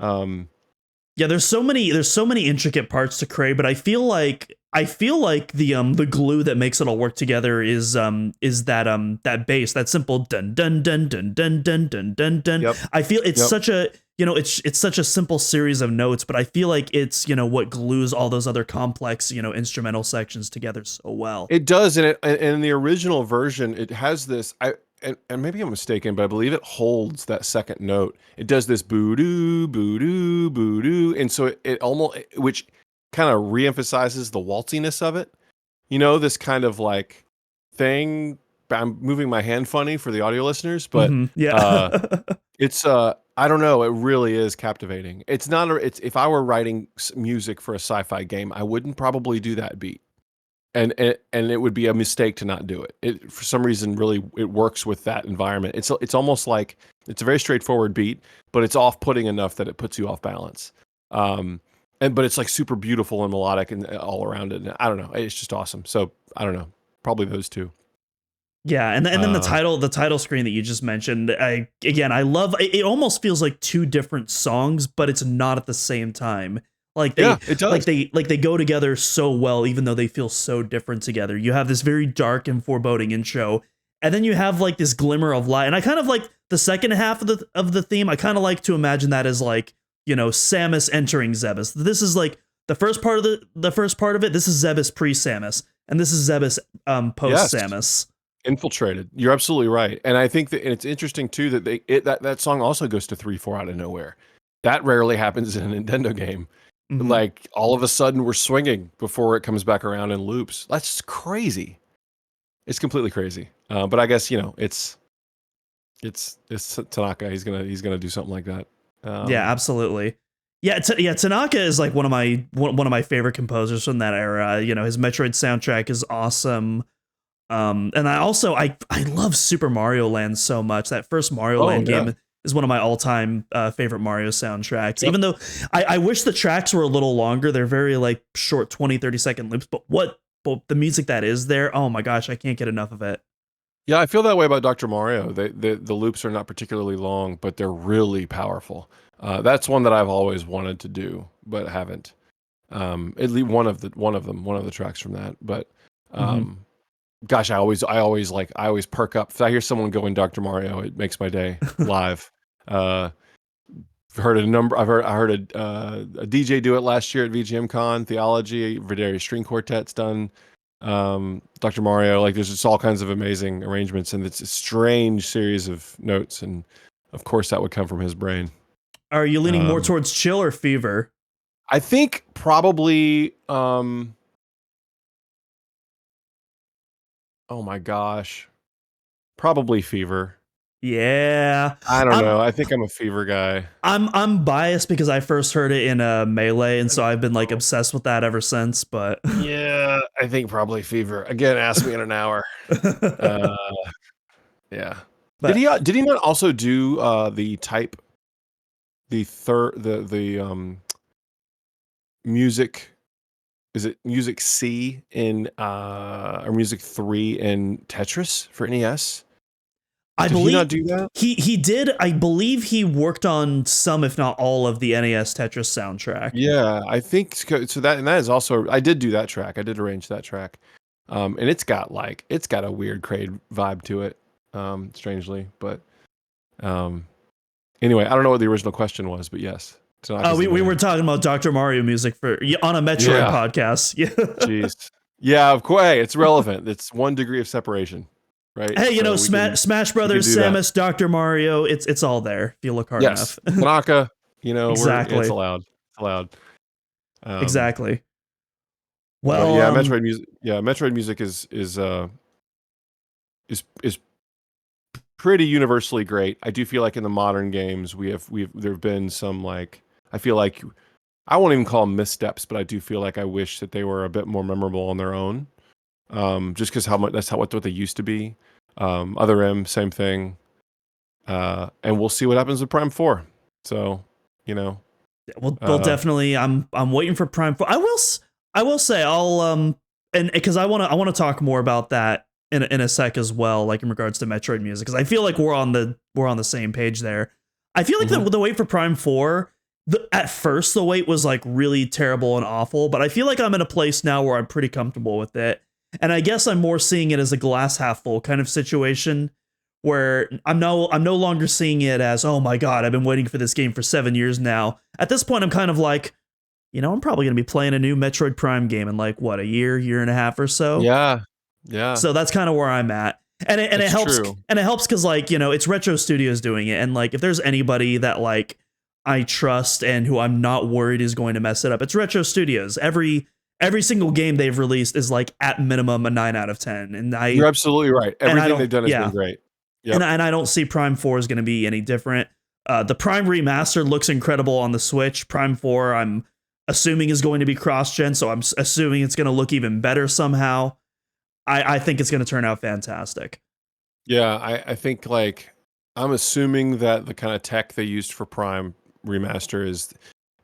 B: Yeah, there's so many intricate parts to Cray, but I feel like the glue that makes it all work together is that bass, that simple dun dun dun dun dun dun dun dun dun.
C: Yep.
B: I feel it's
C: Yep.
B: such a it's such a simple series of notes, but I feel like it's what glues all those other complex instrumental sections together so well.
C: It does, and in the original version, it has this. And maybe I'm mistaken, but I believe it holds that second note. It does this boo doo boo doo boo doo, and so it almost, which kind of reemphasizes the waltziness of it. This kind of like thing. I'm moving my hand funny for the audio listeners, but
B: Yeah.
C: it's I don't know. It really is captivating. It's not. It's if I were writing music for a sci-fi game, I wouldn't probably do that beat. And it would be a mistake to not do it. It for some reason really it works with that environment. It's almost like it's a very straightforward beat, but it's off-putting enough that it puts you off balance. But it's like super beautiful and melodic and all around it. And I don't know, it's just awesome. So I don't know, probably those two.
B: Yeah, and then the title screen that you just mentioned, I love it. It almost feels like 2 different songs, but it's not at the same time. Like
C: It does.
B: Like they go together so well, even though they feel so different together. You have this very dark and foreboding intro, and then you have like this glimmer of light. And I kind of like the second half of the theme. I kind of like to imagine that as like Samus entering Zebes. This is like the first part of it. This is Zebes pre Samus, and this is Zebes post Samus.
C: Infiltrated. You're absolutely right, and I think that it's interesting too that that song also goes to 3/4 out of nowhere. That rarely happens in a Nintendo game.
B: Mm-hmm.
C: Like all of a sudden we're swinging before it comes back around in loops. That's crazy. It's completely crazy. But I guess it's Tanaka. He's gonna do something like that.
B: Yeah, absolutely. Yeah, Tanaka is like one of my favorite composers from that era. His Metroid soundtrack is awesome. And I love Super Mario Land so much. That first Mario Land game is one of my all-time favorite Mario soundtracks. Yep. Even though I wish the tracks were a little longer. They're very like short 20-30 second loops, but the music that is there, oh my gosh, I can't get enough of it.
C: Yeah, I feel that way about Dr. Mario. The loops are not particularly long, but they're really powerful. That's one that I've always wanted to do, but haven't. At least one of the tracks from that. But gosh, I always perk up. If I hear someone go in Dr. Mario, it makes my day live. I've heard I heard a DJ do it last year at VGM Con. Theology, Videri String Quartet's done Dr. Mario. Like there's just all kinds of amazing arrangements, and it's a strange series of notes, and of course that would come from his brain.
B: Are you leaning more towards chill or fever?
C: I think probably oh my gosh. Probably fever.
B: Yeah.
C: I don't know. I think I'm a fever guy.
B: I'm biased because I first heard it in Melee, and so I've been like obsessed with that ever since, but
C: yeah, I think probably fever. Again, ask me in an hour. Yeah. But did he not also do the type the music, is it music C in or music 3 in Tetris for NES? Did he not do that?
B: He did. I believe he worked on some, if not all, of the NES Tetris soundtrack.
C: Yeah, I think so. That is also, I did do that track. I did arrange that track, and it's got a weird Kraid vibe to it, strangely. But anyway, I don't know what the original question was, but yes.
B: We were talking about Dr. Mario music on a Metroid podcast. Yeah.
C: Jeez. Yeah, of course. Hey, it's relevant. It's 1 degree of separation. right?
B: Hey, you know,
C: So
B: Smash
C: we can
B: Brothers,
C: do that.
B: Samus, Dr. Mario, it's all there if you look hard
C: Yes,
B: enough.
C: Tanaka. You know, it's
B: Exactly.
C: allowed. It's allowed. Um,
B: Exactly.
C: but
B: Well,
C: yeah, Metroid music. Yeah, Metroid music is pretty universally great. I do feel like in the modern games we've there've been some like I feel like I won't even call them missteps, but I do feel like I wish that they were a bit more memorable on their own. Just because how much that's how what they used to be. Other M, same thing. And we'll see what happens with Prime 4. So, you know,
B: we'll
C: uh,
B: definitely. I'm waiting for Prime 4. I will say I'll and because I want to talk more about that in a sec as well, like in regards to Metroid music, because I feel like we're on the same page there. I feel like
C: mhm.
B: the wait for Prime 4, at first the wait was like really terrible and awful, but I feel like I'm in a place now where I'm pretty comfortable with it. And I guess I'm more seeing it as a glass half full kind of situation, where I'm no longer seeing it as, oh my god, I've been waiting for this game for 7 years now. At this point, I'm kind of like, I'm probably going to be playing a new Metroid Prime game in like what, a year and a half or so.
C: Yeah, yeah,
B: So that's kind of where I'm at. And it
C: it's
B: helps
C: true.
B: because like, it's Retro Studios doing it, and like if there's anybody that like I trust and who I'm not worried is going to mess it up, it's Retro Studios. Every single game they've released is like at minimum a 9 out of 10, and
C: You're absolutely right.
B: I
C: Everything
B: don't
C: they've done has been
B: yeah.
C: great.
B: And
C: Yep.
B: I don't see Prime 4 is going to be any different. The Prime remaster looks incredible on the Switch. Prime 4, I'm assuming, is going to be cross-gen, so I'm assuming it's going to look even better somehow. I think it's going to turn out fantastic.
C: Yeah, I think like I'm assuming that the kind of tech they used for Prime remaster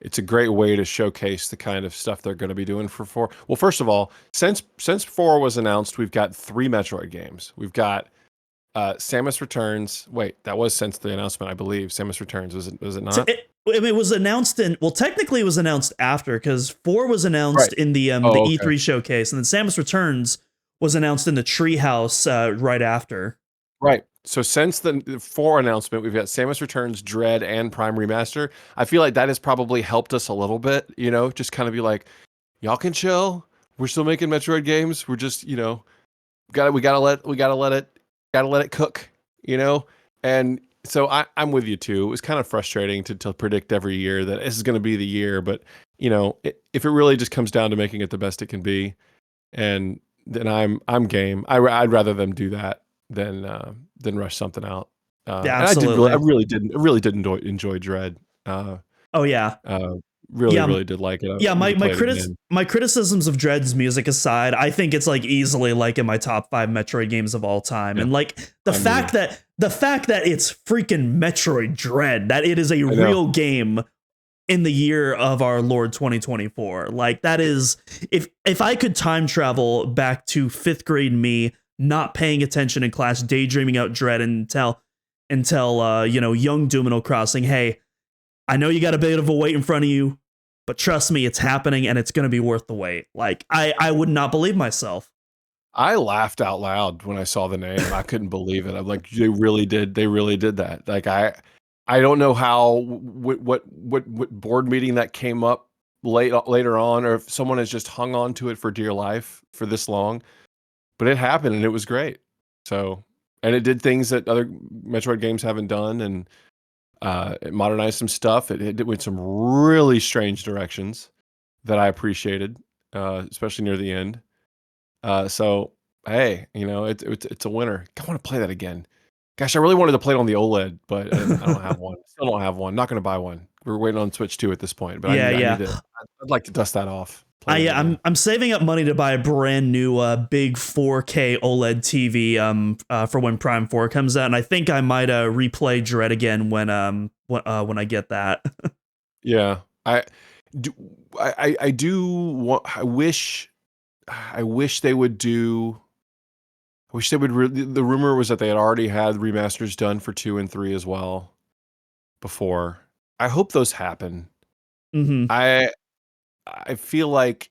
C: it's a great way to showcase the kind of stuff they're going to be doing for 4. Well, first of all, since 4 was announced, we've got 3 Metroid games. We've got Samus Returns. Wait, that was since the announcement, I believe. Samus Returns, was it
B: So
C: not?
B: it was announced technically it was announced after, because 4 was announced
C: Right.
B: in the
C: Oh, okay.
B: E3 showcase, and then Samus Returns was announced in the Treehouse right after.
C: Right. So since the 4 announcement, we've got Samus Returns, Dread, and Prime Remaster. I feel like that has probably helped us a little bit, just kind of be like, y'all can chill. We're still making Metroid games. We're just, we gotta let it cook, And so I'm with you too. It was kind of frustrating to predict every year that this is going to be the year, but if it really just comes down to making it the best it can be, and then I'm game. I'd rather them do that than rush something out.
B: Yeah,
C: And I
B: absolutely.
C: really did enjoy Dread.
B: Oh yeah.
C: Really,
B: Yeah,
C: really did like it. I
B: yeah,
C: need
B: my
C: to play it again.
B: my criticisms of Dread's music aside, I think it's like easily like in my top 5 Metroid games of all time.
C: Yeah,
B: And like
C: I'm with you.
B: the fact that it's freaking Metroid Dread, that it is a
C: I know.
B: real game in the year of our Lord 2024. Like that is, if I could time travel back to 5th grade me, not paying attention in class, daydreaming out Dread, and tell young Domino Crossing, hey, I know you got a bit of a wait in front of you, but trust me, it's happening and it's going to be worth the wait. Like I would not believe myself.
C: I laughed out loud when I saw the name. I couldn't believe it. I'm like, they really did. They really did that. Like I don't know how what board meeting that came up later on, or if someone has just hung on to it for dear life for this long. But it happened and it was great. So, and it did things that other Metroid games haven't done, and it modernized some stuff. It went some really strange directions that I appreciated, especially near the end. So hey, it's a winner. I want to play that again. Gosh, I really wanted to play it on the OLED, but I don't have one. Still don't have one. Not going to buy one. We're waiting on Switch 2 at this point, but
B: Yeah,
C: I need
B: yeah.
C: to. I'd like to dust that off. Play that
B: I'm
C: again.
B: I'm saving up money to buy a brand new big 4K OLED TV for when Prime 4 comes out, and I think I might replay Dread again when I get that.
C: Yeah, do. I do want. I wish they would do. I wish they would. The rumor was that they had already had remasters done for 2 and 3 as well before. I hope those happen.
B: Hmm.
C: I I feel like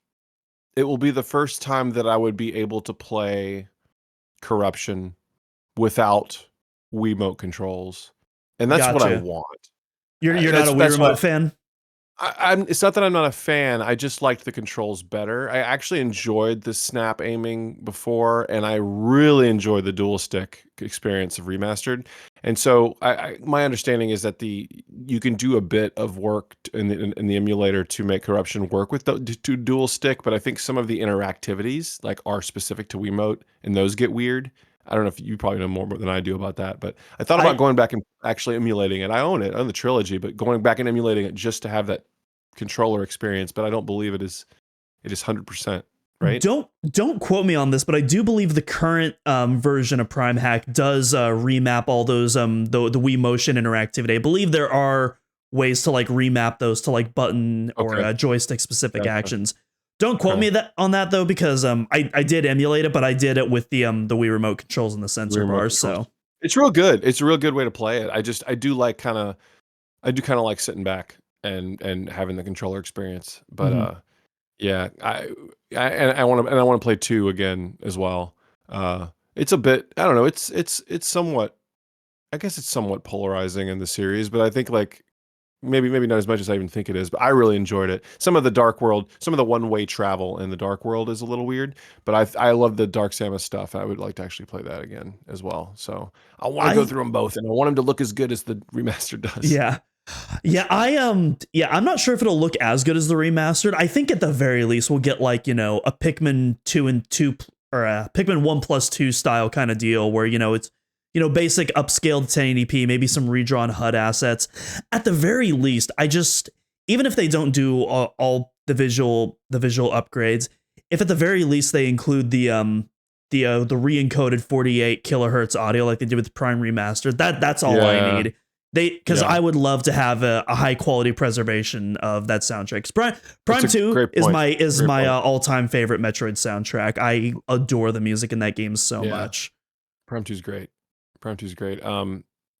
C: it will be the first time that I would be able to play Corruption without Wiimote controls, and that's what I
B: Gotcha.
C: want.
B: You're not a Wii
C: That's what
B: Remote fan?
C: It's not that I'm not a fan. I just liked the controls better. I actually enjoyed the snap aiming before, and I really enjoyed the dual stick experience of remastered. And so, my understanding is that you can do a bit of work in the emulator to make corruption work with the to dual stick, but I think some of the interactivities like are specific to Wiimote, and those get weird. I don't know if you probably know more than I do about that, but I thought about
B: I
C: going back and actually emulating it. I own it, I own the trilogy, but going back and emulating it just to have that controller experience, but I don't believe it is 100%, right?
B: don't quote me on this, but I do believe the current version of Prime Hack does remap all those the Wii Motion interactivity. I believe there are ways to like remap those to like button or
C: Okay.
B: joystick specific
C: Gotcha.
B: actions. Don't quote
C: Okay.
B: me on that though, because I did emulate it, but I did it with the Wii remote controls and the
C: Wii
B: sensor
C: remote
B: bars.
C: controls.
B: So
C: It's real good. It's a real good way to play it. I do kind of like sitting back and having the controller experience. But
B: mhm.
C: yeah, I want to play 2 again as well. It's a bit, I don't know, it's somewhat, I guess it's somewhat polarizing in the series, but I think like maybe not as much as I even think it is, but I really enjoyed it. Some of the one-way travel in the Dark World is a little weird, but I love the Dark Samus stuff. I would like to actually play that again as well. So I want to go
B: I
C: through them both, and I want them to look as good as the remaster does.
B: yeah. Yeah, I'm not sure if it'll look as good as the remastered. I think at the very least we'll get like, a Pikmin 2 and 2 or a Pikmin 1+2 style kind of deal where, it's basic upscaled 1080p, maybe some redrawn HUD assets. At the very least, even if they don't do all the visual upgrades, if at the very least they include the re-encoded 48 kilohertz audio like they did with Prime Remastered, that's all I
C: Yeah,
B: need. Because
C: yeah.
B: I would love to have a high quality preservation of that soundtrack. 'Cause
C: That's
B: Prime
C: a
B: Two
C: great point.
B: is
C: Great
B: my
C: point.
B: all time favorite Metroid soundtrack. I adore the music in that game so
C: Yeah,
B: much.
C: Prime 2's great. Prime 2's great.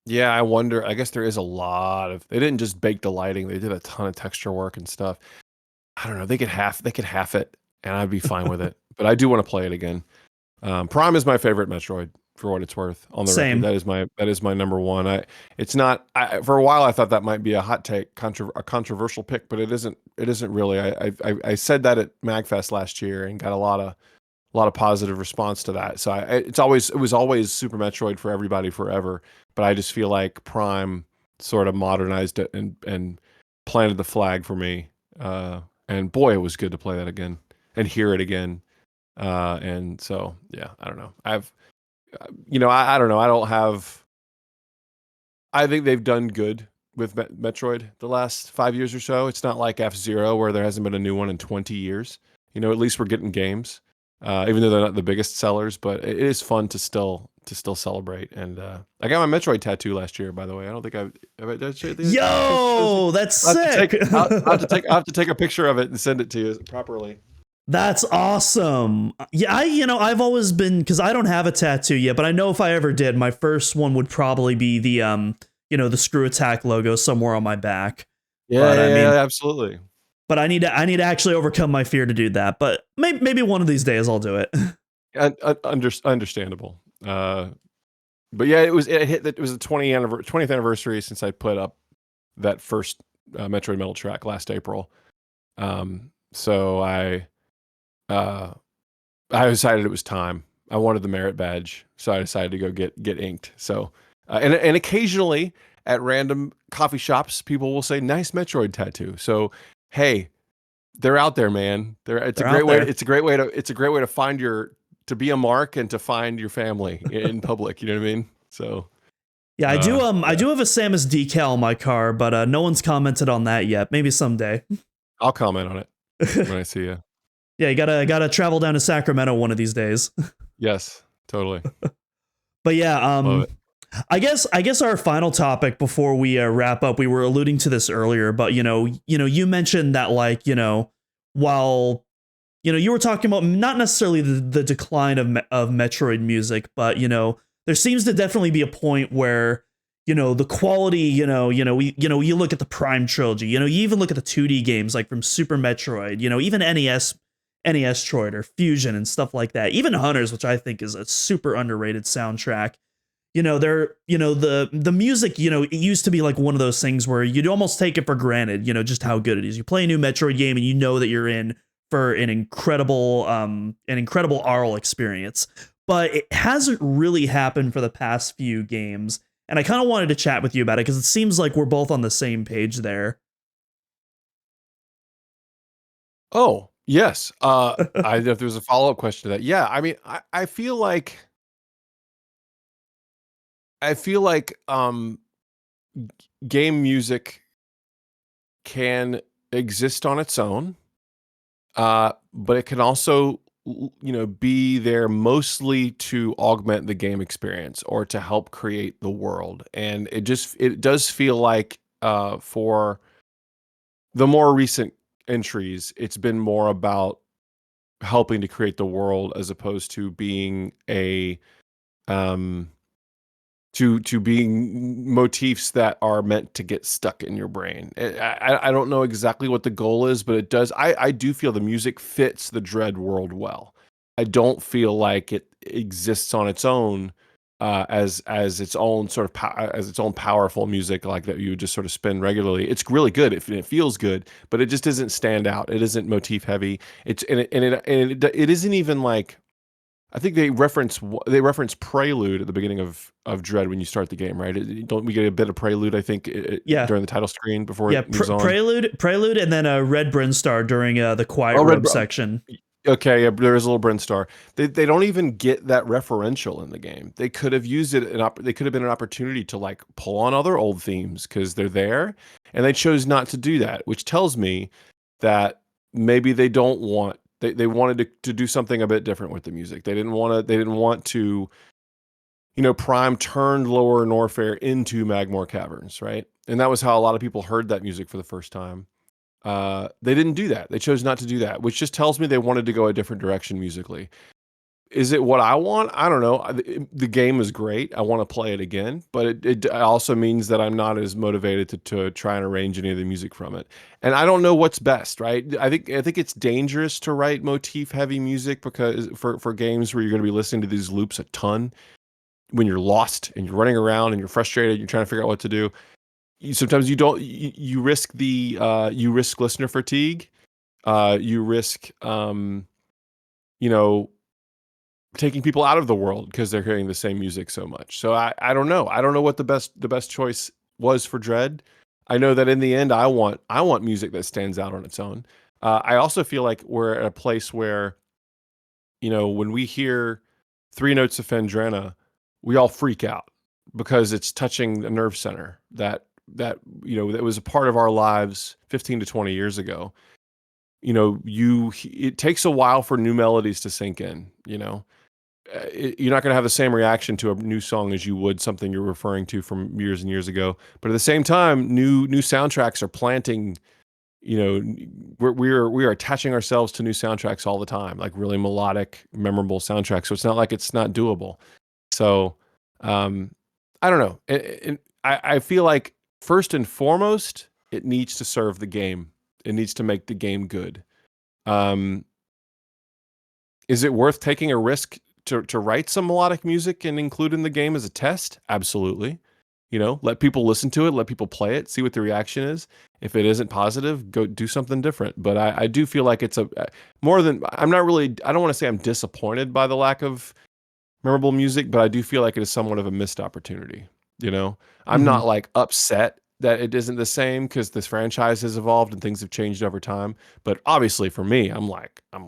C: Yeah, I wonder. I guess there is a lot of. They didn't just bake the lighting; they did a ton of texture work and stuff. I don't know. They could half it, and I'd be fine with it. But I do want to play it again. Prime is my favorite Metroid for what it's worth. On the record,
B: Same.
C: that is my number one. It's not. For a while, I thought that might be a hot take, a controversial pick, but it isn't. It isn't really. I said that at Magfest last year and got a lot of positive response to that. So it was always Super Metroid for everybody forever. But I just feel like Prime sort of modernized it and planted the flag for me. And boy, it was good to play that again and hear it again. And so yeah, I don't know. I don't know. I don't have. I think they've done good with Metroid the last 5 years or so. It's not like F-Zero where there hasn't been a new one in 20 years. At least we're getting games, even though they're not the biggest sellers. But it is fun to still celebrate. And I got my Metroid tattoo last year, by the way. I don't think did I show you
B: Yo, that's sick.
C: I'll have to take a picture of it and send it to you properly.
B: That's awesome. Yeah, I've always been, because I don't have a tattoo yet, but I know if I ever did, my first one would probably be the Screw Attack logo somewhere on my back.
C: Yeah,
B: But I mean,
C: absolutely.
B: but I need to actually overcome my fear to do that. But maybe one of these days I'll do it.
C: Understandable. But yeah, it was the 20th anniversary since I put up that first Metroid Metal track last April. So I decided it was time. I wanted the merit badge, so I decided to go get inked. So and occasionally at random coffee shops, people will say "nice Metroid tattoo." So hey, they're out there, man.
B: They're out there.
C: It's a great way to find to be a mark and to find your family in public. You know what I mean? So
B: Yeah, I do. I
C: yeah,
B: do have a Samus decal on my car, but no one's commented on that yet. Maybe someday.
C: I'll comment on it when I see you.
B: Yeah, you gotta travel down to Sacramento one of these days.
C: Yes, totally.
B: But yeah,
C: Love it.
B: I guess our final topic before we wrap up, we were alluding to this earlier, but you mentioned that like while you were talking about not necessarily the decline of Metroid music, but there seems to definitely be a point where the quality you look at the Prime trilogy, you even look at the 2D games like from Super Metroid, even NES Troid or Fusion and stuff like that, even Hunters, which I think is a super underrated soundtrack. the music, it used to be like one of those things where you'd almost take it for granted, just how good it is. You play a new Metroid game and you know that you're in for an incredible aural experience. But it hasn't really happened for the past few games. And I kind of wanted to chat with you about it because it seems like we're both on the same page there.
C: Oh, yes. If there was a follow-up question to that. Yeah, I mean, I feel like game music can exist on its own, but it can also be there mostly to augment the game experience or to help create the world. And it does feel like for the more recent entries, it's been more about helping to create the world as opposed to being a um to being motifs that are meant to get stuck in your brain. I don't know exactly what the goal is, but it does. I do feel the music fits the Dread world well. I don't feel like it exists on its own as its own sort of as its own powerful music like that you would just sort of spin regularly. It's really good. It feels good, but it just doesn't stand out. It isn't motif heavy. It isn't even like. I think they reference Prelude at the beginning of Dread when you start the game, right? Don't we get a bit of Prelude? I think
B: Yeah.
C: during the title screen before
B: Yeah,
C: it moves on.
B: Prelude, and then a Red Brinstar during the Quiet Room section.
C: Okay, yeah, there is a little Brinstar. They don't even get that referential in the game. They could have used it. They could have been an opportunity to like pull on other old themes because they're there, and they chose not to do that, which tells me that maybe they don't want. They wanted to do something a bit different with the music. They didn't want to, Prime turned Lower Norfair into Magmore Caverns, right? And that was how a lot of people heard that music for the first time. They didn't do that. They chose not to do that, which just tells me they wanted to go a different direction musically. Is it what I want? I don't know. The game is great. I want to play it again, but it also means that I'm not as motivated to try and arrange any of the music from it. And I don't know what's best, right? I think it's dangerous to write motif heavy music because for games where you're going to be listening to these loops a ton, when you're lost and you're running around and you're frustrated, you're trying to figure out what to do. Sometimes you risk listener fatigue. You risk taking people out of the world because they're hearing the same music so much. So I don't know. I don't know what the best choice was for Dread. I know that in the end, I want music that stands out on its own. I also feel like we're at a place where, when we hear 3 notes of Fendrana, we all freak out because it's touching a nerve center that was a part of our lives 15 to 20 years ago. It takes a while for new melodies to sink in. You're not going to have the same reaction to a new song as you would something you're referring to from years and years ago. But at the same time, new soundtracks are planting. We are attaching ourselves to new soundtracks all the time, like really melodic, memorable soundtracks. So it's not like it's not doable. So I don't know. And I feel like first and foremost, it needs to serve the game. It needs to make the game good. Is it worth taking a risk to write some melodic music and include in the game as a test? Absolutely. Let people listen to it, let people play it, see what the reaction is. If it isn't positive, go do something different. But I do feel like it's more than I don't want to say I'm disappointed by the lack of memorable music, but I do feel like it is somewhat of a missed opportunity. I'm not like upset that it isn't the same because this franchise has evolved and things have changed over time. But obviously for me, I'm like a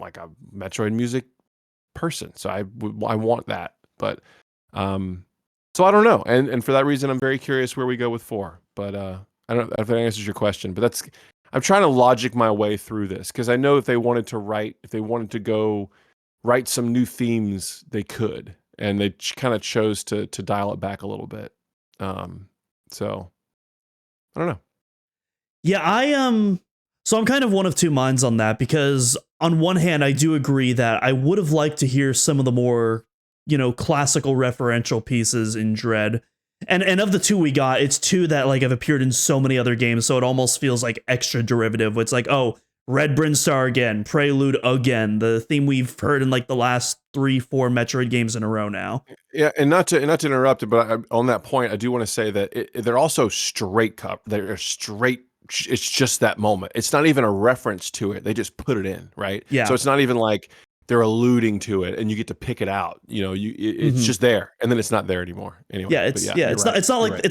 C: Metroid music person. So I want that. But so I don't know. And for that reason, I'm very curious where we go with 4. But I don't know if that answers your question. But I'm trying to logic my way through this because I know if they wanted to go write some new themes, they could. And they kind of chose to dial it back a little bit. So I don't know.
B: Yeah, so I'm kind of one of two minds on that because on one hand, I do agree that I would have liked to hear some of the more, classical referential pieces in Dread. And of the 2 we got, it's 2 that like have appeared in so many other games, so it almost feels like extra derivative. It's like, oh, Red Brinstar again, Prelude again, the theme we've heard in like the last 3-4 Metroid games in a row now.
C: Yeah, and not to interrupt it, but on that point, I do want to say that they're also straight cup. They're straight. It's just that moment. It's not even a reference to it. They just put it in, right?
B: Yeah.
C: So it's not even like they're alluding to it, and you get to pick it out. You know, it's just there, and then it's not there anymore. Anyway,
B: Yeah, it's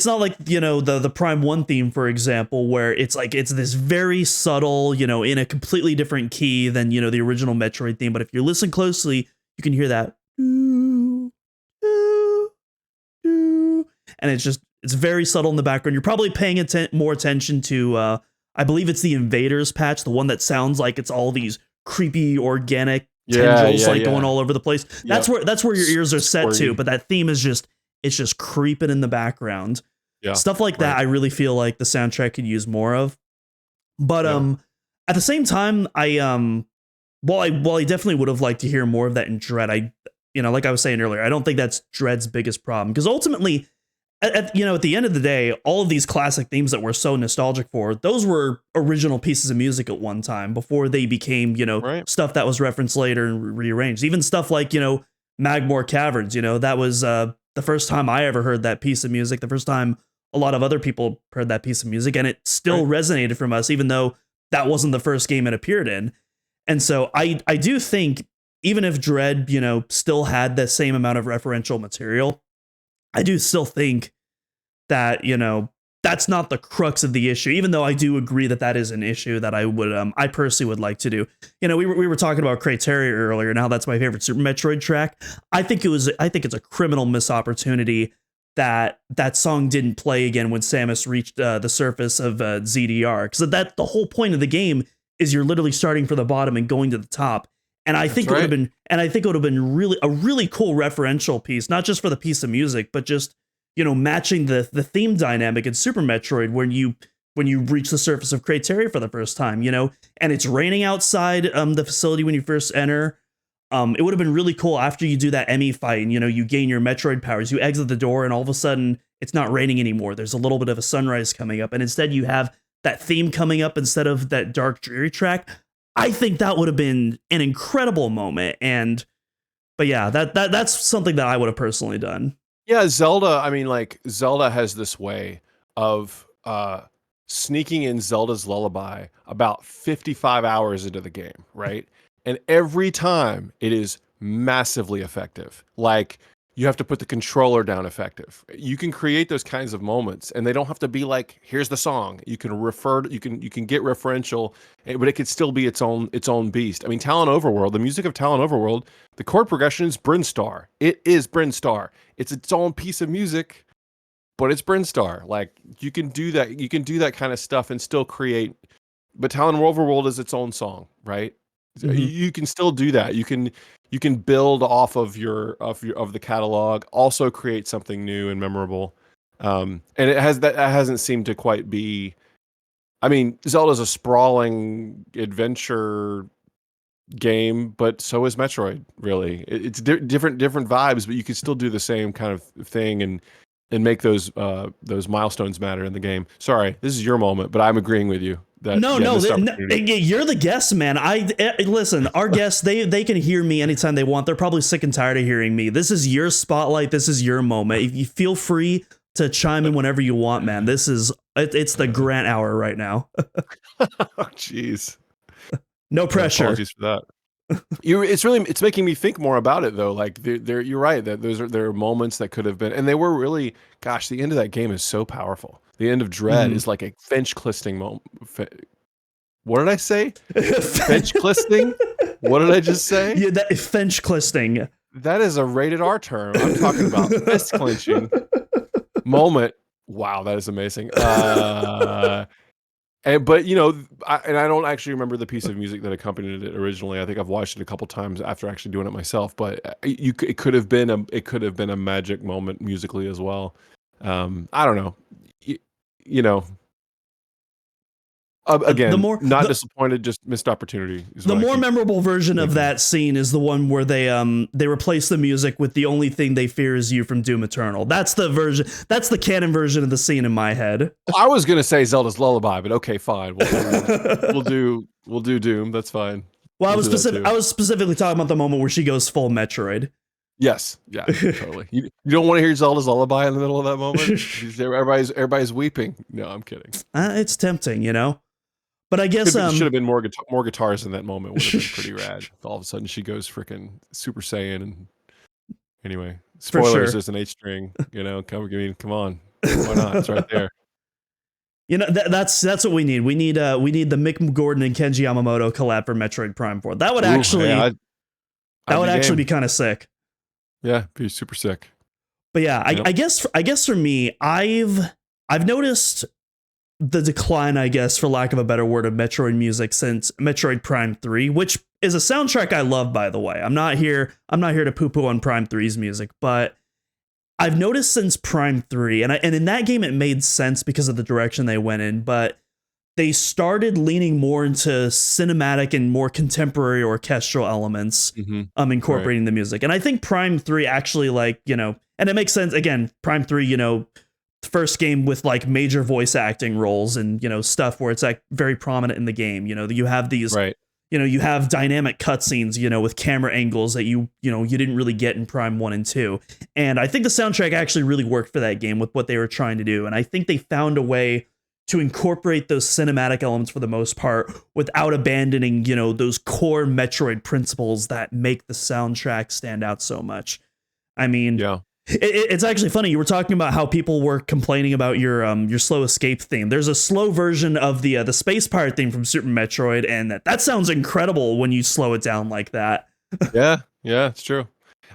B: not like you know the Prime 1 theme, for example, where it's like it's this very subtle, you know, in a completely different key than, you know, the original Metroid theme. But if you listen closely, you can hear that. And it's very subtle in the background. You're probably paying more attention to I believe it's the Invaders patch, the one that sounds like it's all these creepy organic tendrils going all over the place. That's where your ears are set to, but that theme is it's just creeping in the background.
C: Yeah.
B: Stuff like that I really feel like the soundtrack could use more of. But at the same time, while I definitely would have liked to hear more of that in Dread, like I was saying earlier, I don't think that's Dread's biggest problem, because ultimately at the end of the day, all of these classic themes that we're so nostalgic for, those were original pieces of music at one time before they became, stuff that was referenced later and rearranged. Even stuff like, Magmore Caverns, that was the first time I ever heard that piece of music, the first time a lot of other people heard that piece of music, and it still resonated from us, even though that wasn't the first game it appeared in. And so I do think, even if Dread, still had the same amount of referential material, I do still think that, that's not the crux of the issue, even though I do agree that is an issue that I personally would like to do. We were talking about Crateria earlier, and how that's my favorite Super Metroid track. I think it's a criminal missed opportunity that song didn't play again when Samus reached the surface of ZDR, because the whole point of the game is you're literally starting from the bottom and going to the top. And I think it would have been really a really cool referential piece, not just for the piece of music, but just, matching the theme dynamic in Super Metroid when you reach the surface of Crateria for the first time, and it's raining outside the facility when you first enter. It would have been really cool after you do that Emmy fight and, you gain your Metroid powers, you exit the door, and all of a sudden it's not raining anymore. There's a little bit of a sunrise coming up, and instead you have that theme coming up instead of that dark, dreary track. I think that would have been an incredible moment. But yeah, that's something that I would have personally done.
C: Yeah, Zelda has this way of sneaking in Zelda's Lullaby about 55 hours into the game, right? And every time it is massively effective. Like, you have to put the controller down effective. You can create those kinds of moments, and they don't have to be like, here's the song. You can you can get referential, but it could still be its own beast. I mean, Talon Overworld, the music of Talon Overworld, the chord progression is Brinstar. It is Brinstar. It's its own piece of music, but it's Brinstar. Like, you can do that. You can do that kind of stuff and still create. But Talon Overworld is its own song, right? Mm-hmm. You can still do that. You can build off of the catalog, also create something new and memorable. And that hasn't seemed to quite be. I mean, Zelda's a sprawling adventure game, but so is Metroid. Really, it's different vibes, but you can still do the same kind of thing and make those milestones matter in the game. Sorry, this is your moment, but I'm agreeing with you.
B: No, you're the guest, man. Listen, our guests, they can hear me anytime they want. They're probably sick and tired of hearing me. This is your spotlight. This is your moment. If you feel free to chime in whenever you want, man. It's the Grant hour right now.
C: Oh, jeez.
B: No pressure.
C: Apologies for that. It's making me think more about it though. Like, you're right that there are moments that could have been, and they were really, gosh, the end of that game is so powerful. The end of Dread is like a Finch clisting moment. What did I say? Finch clisting? What did I just say?
B: Yeah, that is Finch clisting.
C: That is a rated R term. I'm talking about fist clenching moment. Wow, that is amazing. But I don't actually remember the piece of music that accompanied it originally. I think I've watched it a couple times after actually doing it myself. But it could have been a magic moment musically as well. I don't know. Again, not
B: the
C: disappointed, just missed opportunity.
B: the more memorable version of that scene is the one where they replace the music with "The Only Thing They Fear Is You" from Doom Eternal. That's the version. That's the canon version of the scene in my head.
C: I was gonna say Zelda's Lullaby, but okay, fine. We'll do Doom. That's fine.
B: Well, I was specifically talking about the moment where she goes full Metroid.
C: Yes, yeah, totally. You don't want to hear Zelda's Lullaby in the middle of that moment. Everybody's weeping. No, I'm kidding.
B: It's tempting, you know. But I guess
C: should have been more guitars in that moment. Would have been pretty rad. All of a sudden, she goes freaking Super Saiyan, and anyway, spoilers. There's an H string. You know, come on, why not? It's right there.
B: You know, that's what we need. We need the Mick Gordon and Kenji Yamamoto collab for Metroid Prime 4. That would actually be kind of sick.
C: Yeah, be super sick.
B: But yeah, I guess for me, I've noticed the decline, I guess, for lack of a better word, of Metroid music since Metroid Prime 3, which is a soundtrack I love, by the way. I'm not here to poo-poo on Prime 3's music, but I've noticed since Prime 3, and in that game it made sense because of the direction they went in, but they started leaning more into cinematic and more contemporary orchestral elements, incorporating the music. And I think Prime 3 actually, like, you know, and it makes sense. Again, Prime 3, you know, first game with like major voice acting roles and, you know, stuff where it's like very prominent in the game. You know, you have these, you know, you have dynamic cutscenes, you know, with camera angles that you didn't really get in Prime 1 and 2. And I think the soundtrack actually really worked for that game with what they were trying to do. And I think they found a way to incorporate those cinematic elements for the most part without abandoning, you know, those core Metroid principles that make the soundtrack stand out so much. I mean, it's actually funny. You were talking about how people were complaining about your slow escape theme. There's a slow version of the Space Pirate theme from Super Metroid, and that sounds incredible when you slow it down like that.
C: yeah, it's true.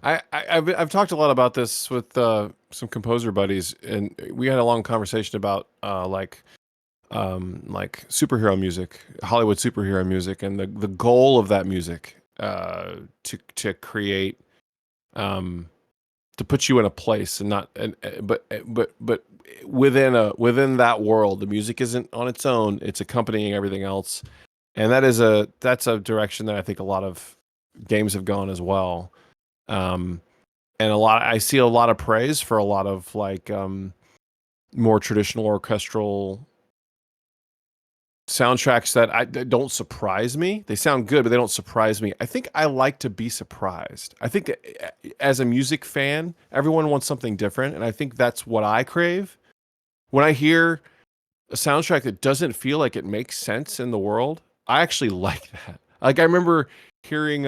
C: I've talked a lot about this with some composer buddies, and we had a long conversation about like superhero music, Hollywood superhero music, and the goal of that music to create to put you in a place and not but within that world, the music isn't on its own, it's accompanying everything else. And that's a direction that I think a lot of games have gone as well. And I see a lot of praise for a lot of like more traditional orchestral soundtracks that don't surprise me. They sound good, but they don't surprise me. I think I like to be surprised. I think as a music fan, everyone wants something different, and I think that's what I crave. When I hear a soundtrack that doesn't feel like it makes sense in the world, I actually like that. Like I remember hearing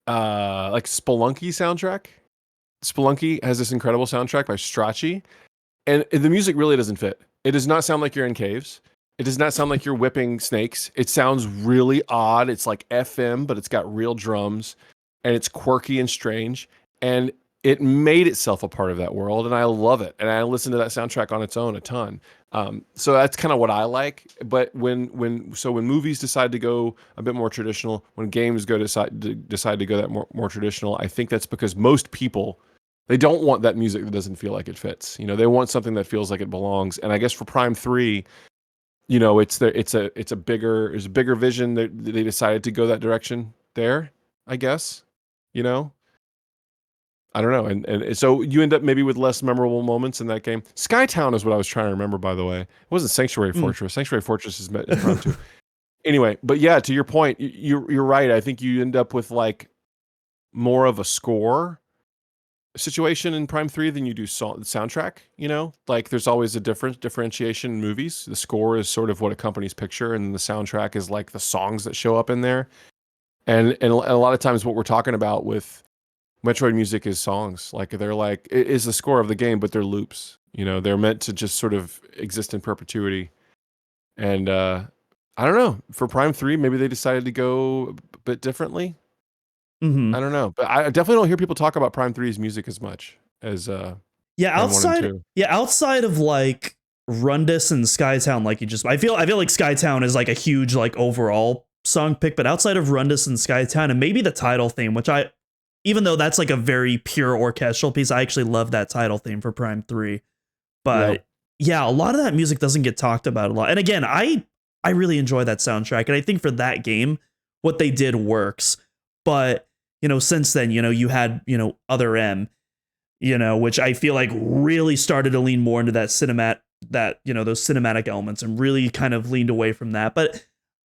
C: like Spelunky soundtrack. Spelunky has this incredible soundtrack by Strachey, and the music really doesn't fit. It does not sound like you're in caves. It does not sound like you're whipping snakes. It sounds really odd. It's like FM, but it's got real drums, and it's quirky and strange. And it made itself a part of that world, and I love it. And I listen to that soundtrack on its own a ton. So that's kind of what I like. But when movies decide to go a bit more traditional, when games decide to go that more traditional, I think that's because most people, they don't want that music that doesn't feel like it fits. You know, they want something that feels like it belongs. And I guess for Prime 3, you know, it's a bigger vision. They decided to go that direction there, I guess. You know, I don't know. And so you end up maybe with less memorable moments in that game. Skytown is what I was trying to remember, by the way. It wasn't Sanctuary Fortress. Sanctuary Fortress is in Prime 2. Anyway, but yeah, to your point, you're right. I think you end up with like more of a score situation in Prime 3 than you do soundtrack. You know, like there's always a differentiation in movies. The score is sort of what accompanies picture, and the soundtrack is like the songs that show up in there. And a lot of times what we're talking about with Metroid music is songs. Like they're like, it is the score of the game, but they're loops. You know, they're meant to just sort of exist in perpetuity. And I don't know, for Prime 3, maybe they decided to go a bit differently. I don't know, but I definitely don't hear people talk about Prime 3's music as much as
B: outside of like Rundus and Skytown, like I feel like Skytown is like a huge like overall song pick, but outside of Rundus and Skytown and maybe the title theme, which even though that's like a very pure orchestral piece, I actually love that title theme for Prime 3. But yeah, a lot of that music doesn't get talked about a lot. And again, I really enjoy that soundtrack, and I think for that game, what they did works. But since then, you had Other M, which I feel like really started to lean more into that those cinematic elements, and really kind of leaned away from that.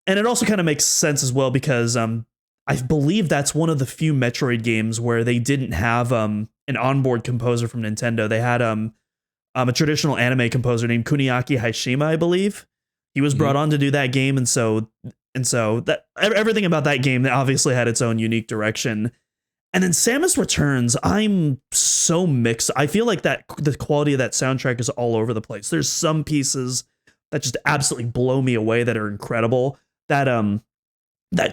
B: And it also kind of makes sense as well because I believe that's one of the few Metroid games where they didn't have an onboard composer from Nintendo. They had a traditional anime composer named Kuniaki Haishima, I believe. He was brought on to do that game, and so that everything about that game obviously had its own unique direction. And then Samus Returns, I'm so mixed. I feel like that the quality of that soundtrack is all over the place. There's some pieces that just absolutely blow me away that are incredible. That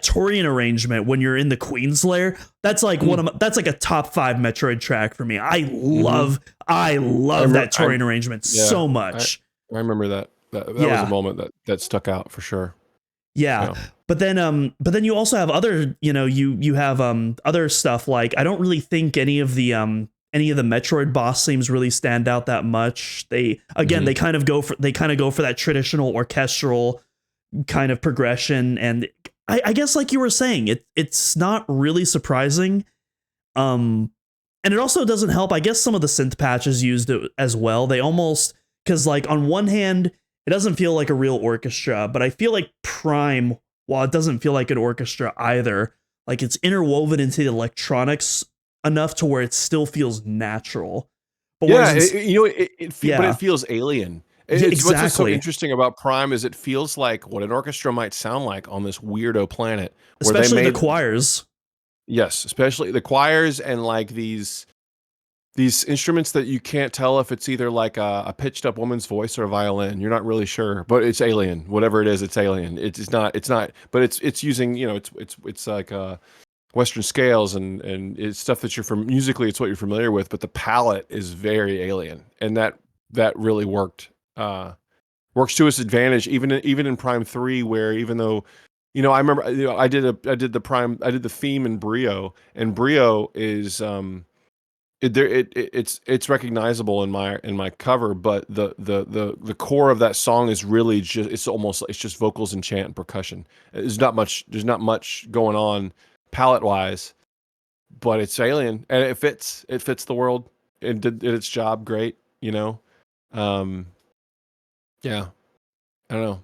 B: Torian arrangement when you're in the Queen's Lair, that's like that's like a top 5 Metroid track for me. I love that Torian arrangement so much.
C: I remember that. That was a moment that stuck out for sure.
B: Yeah. But then you also have other, you have other stuff like I don't really think any of the Metroid boss themes really stand out that much. They kind of go for that traditional orchestral kind of progression, and I guess like you were saying, it's not really surprising. And it also doesn't help. I guess some of the synth patches used it as well. They almost, because like on one hand, it doesn't feel like a real orchestra, but I feel like Prime, while it doesn't feel like an orchestra either, like it's interwoven into the electronics enough to where it still feels natural. But
C: but it feels alien. It's
B: exactly.
C: What's so interesting about Prime is it feels like what an orchestra might sound like on this weirdo planet.
B: Especially the choirs.
C: Yes, especially the choirs and like these instruments that you can't tell if it's either like a pitched up woman's voice or a violin. You're not really sure, but it's alien. Whatever it is, it's alien. It's not. But it's using it's like Western scales and it's stuff that musically it's what you're familiar with. But the palette is very alien, and that really worked. Works to its advantage, even in Prime 3, where even though, I remember, I did the theme in Brio, and Brio is it's recognizable in my cover, but the core of that song is really just it's just vocals and chant and percussion. There's not much going on palette wise, but it's alien and it fits the world. It did its job great, Yeah, I don't know.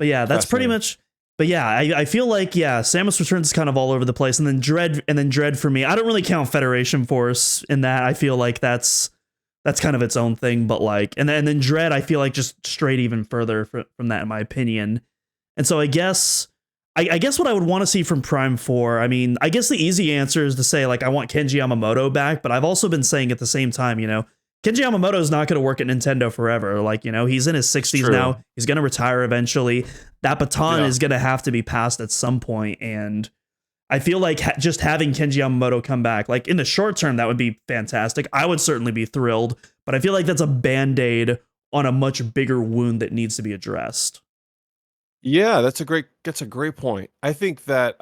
B: But yeah, that's pretty much. But yeah, I feel like Samus Returns is kind of all over the place, and then Dread for me. I don't really count Federation Force in that. I feel like that's kind of its own thing. But like, and then Dread, I feel like just strayed even further from that, in my opinion. And so I guess what I would want to see from Prime 4. I mean, I guess the easy answer is to say like I want Kenji Yamamoto back, but I've also been saying at the same time, Kenji Yamamoto is not going to work at Nintendo forever. Like, he's in his 60s now. He's going to retire eventually. That baton is going to have to be passed at some point. And I feel like just having Kenji Yamamoto come back, like in the short term, that would be fantastic. I would certainly be thrilled, but I feel like that's a Band-Aid on a much bigger wound that needs to be addressed.
C: Yeah, that's a great point. I think that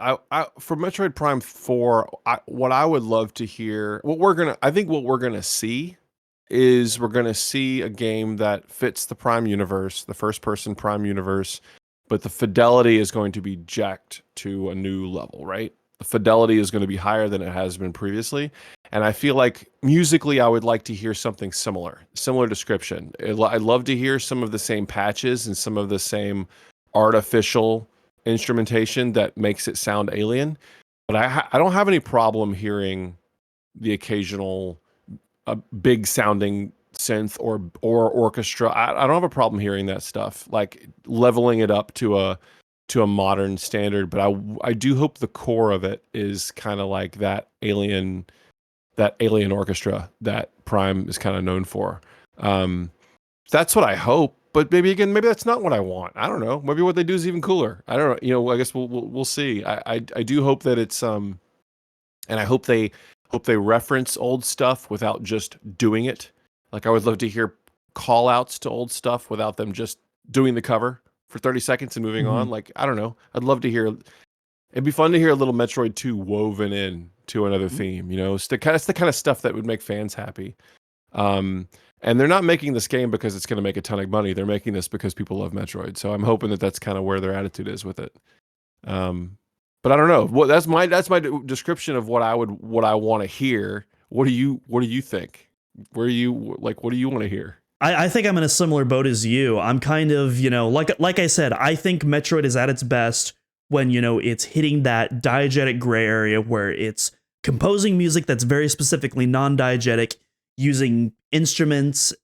C: for Metroid Prime 4, what I would love to hear, what we're going to see is we're going to see a game that fits the Prime universe, the first-person Prime universe, but the fidelity is going to be jacked to a new level, right? The fidelity is going to be higher than it has been previously, and I feel like musically I would like to hear something similar description. I'd love to hear some of the same patches and some of the same artificial instrumentation that makes it sound alien, but I don't have any problem hearing the occasional a big sounding synth or orchestra. I don't have a problem hearing that stuff, like leveling it up to a modern standard. But I do hope the core of it is kind of like that alien orchestra that Prime is kind of known for. That's what I hope. But maybe that's not what I want. I don't know. Maybe what they do is even cooler. I don't know. I guess we'll see. I do hope that it's and I hope they reference old stuff without just doing it. Like I would love to hear call outs to old stuff without them just doing the cover for 30 seconds and moving on. Like, I don't know. I'd love to hear, it'd be fun to hear a little Metroid 2 woven in to another theme, It's the kind of stuff that would make fans happy. And And they're not making this game because it's going to make a ton of money. They're making this because people love Metroid. So I'm hoping that that's kind of where their attitude is with it. But I don't know. Well, that's my description of what I want to hear. What do you think? What do you want to hear?
B: I think I'm in a similar boat as you. I'm kind of, like I said, I think Metroid is at its best when, it's hitting that diegetic gray area where it's composing music that's very specifically non-diegetic, using instruments,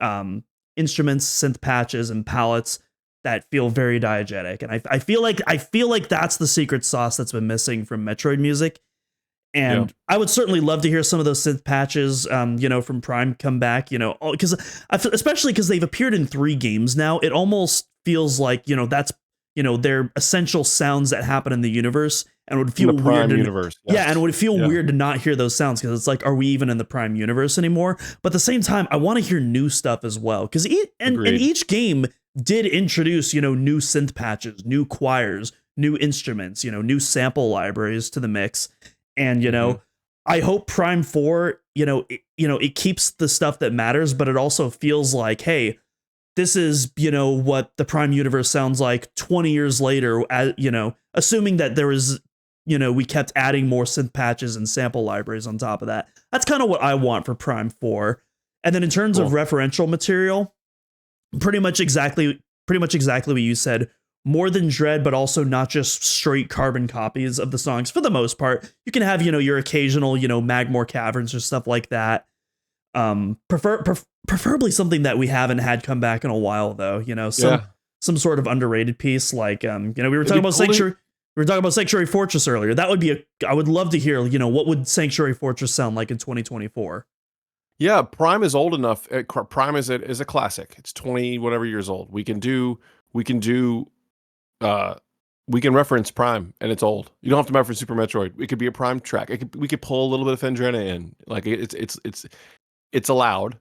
B: synth patches, and palettes that feel very diegetic. And I feel like that's the secret sauce that's been missing from Metroid music. And I would certainly love to hear some of those synth patches, from Prime come back, because especially because they've appeared in 3 games now. It almost feels like, that's, they're essential sounds that happen in the universe, and would feel weird.
C: Universe, yes.
B: Yeah, and it would feel weird to not hear those sounds, because it's like, are we even in the Prime universe anymore? But at the same time, I want to hear new stuff as well, because and each game did introduce, new synth patches, new choirs, new instruments, new sample libraries to the mix. And, I hope Prime 4, it keeps the stuff that matters, but it also feels like, hey, this is, what the Prime universe sounds like 20 years later, assuming that there is, we kept adding more synth patches and sample libraries on top of that. That's kind of what I want for Prime 4. And then in terms of referential material, pretty much exactly what you said. More than Dread, but also not just straight carbon copies of the songs for the most part. You can have, your occasional, Magmore Caverns or stuff like that. Preferably something that we haven't had come back in a while, though. Some sort of underrated piece, like we were talking about Sanctuary. We were talking about Sanctuary Fortress earlier. That would be I would love to hear, what would Sanctuary Fortress sound like in 2024?
C: Yeah, Prime is old enough. Prime is a classic. It's 20 whatever years old. We can reference Prime, and it's old. You don't have to reference Super Metroid. It could be a Prime track. We could pull a little bit of Fendrena in. Like it's allowed.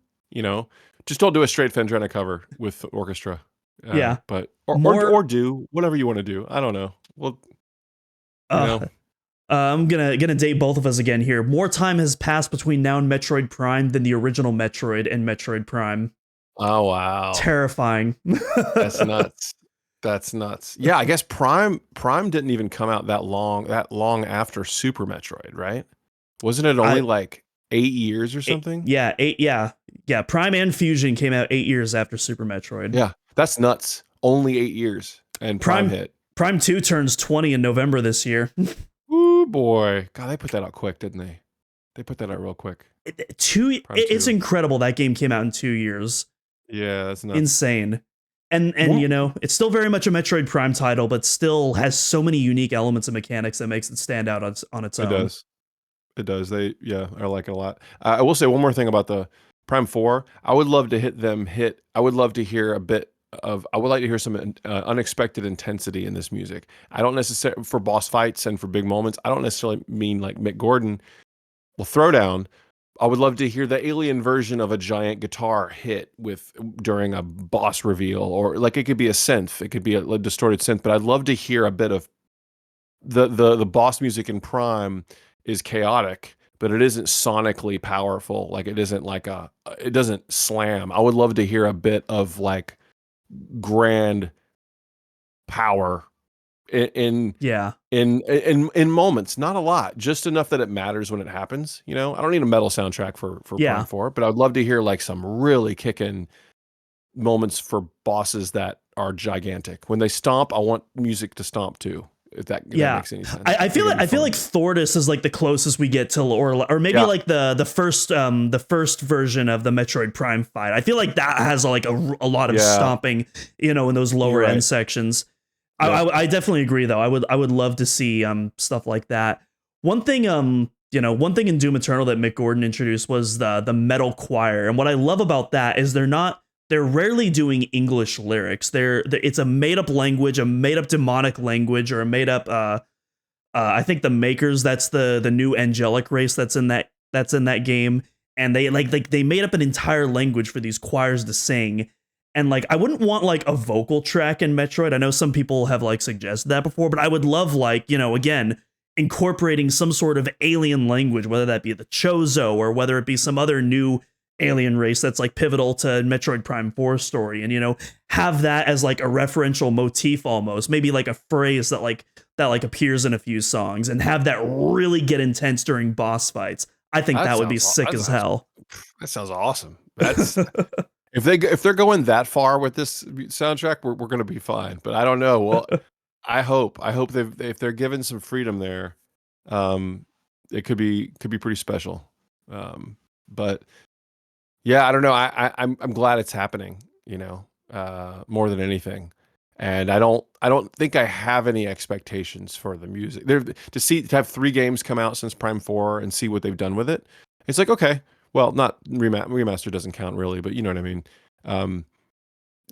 C: Just don't do a straight Fendrena cover with orchestra. But or do whatever you want to do. I don't know. Well,
B: I'm gonna date both of us again here. More time has passed between now and Metroid Prime than the original Metroid and Metroid Prime.
C: Oh wow!
B: Terrifying.
C: That's nuts. That's nuts. Yeah, I guess Prime didn't even come out that long after Super Metroid, right? Wasn't it only like 8 years or something?
B: 8. Yeah. Prime and Fusion came out 8 years after Super Metroid.
C: Yeah, that's nuts. Only 8 years, and Prime hit.
B: Prime 2 turns 20 in November this year.
C: Ooh boy, God, they put that out quick, didn't they? They put that out real quick.
B: It's incredible that game came out in 2 years.
C: Yeah, that's nuts.
B: Insane. And it's still very much a Metroid Prime title, but still has so many unique elements and mechanics that makes it stand out on its own.
C: It does. I like it a lot. I will say one more thing about the Prime 4. I would love to I would love to hear I would like to hear some unexpected intensity in this music. I don't necessarily, for boss fights and for big moments, I don't necessarily mean like Mick Gordon. Well, Throwdown, I would love to hear the alien version of a giant guitar hit during a boss reveal, or like it could be a synth, it could be a distorted synth, but I'd love to hear a bit of the boss music in Prime is chaotic, but it isn't sonically powerful. Like it isn't like it doesn't slam. I would love to hear a bit of like grand power in moments, not a lot, just enough that it matters when it happens. I don't need a metal soundtrack for Prime 4, but I'd love to hear like some really kicking moments for bosses that are gigantic. When they stomp, I want music to stomp too. If that makes any sense.
B: I feel like Thordis is like the closest we get to, or maybe like the first version of the Metroid Prime fight. I feel like that has like a lot of stomping, in those lower end sections. Yeah. I definitely agree though. I would love to see stuff like that. One thing in Doom Eternal that Mick Gordon introduced was the metal choir, and what I love about that is they're rarely doing English lyrics. It's a made up language, a made up demonic language, or a made up. I think the Makers, that's the new angelic race that's in that game, and they they made up an entire language for these choirs to sing. And like, I wouldn't want like a vocal track in Metroid. I know some people have like suggested that before, but I would love like, again, incorporating some sort of alien language, whether that be the Chozo or whether it be some other new alien race that's like pivotal to Metroid Prime 4 story, and have that as like a referential motif, almost maybe like a phrase that appears in a few songs, and have that really get intense during boss fights. I think that would be sick as hell.
C: That sounds awesome. That's if they're going that far with this soundtrack, we're gonna be fine. But I don't know. Well, I hope if they're given some freedom there, it could be pretty special. But yeah, I don't know. I'm glad it's happening. More than anything, and I don't think I have any expectations for the music. To have 3 games come out since Prime 4 and see what they've done with it. It's like, okay, well, not remaster doesn't count really, but you know what I mean.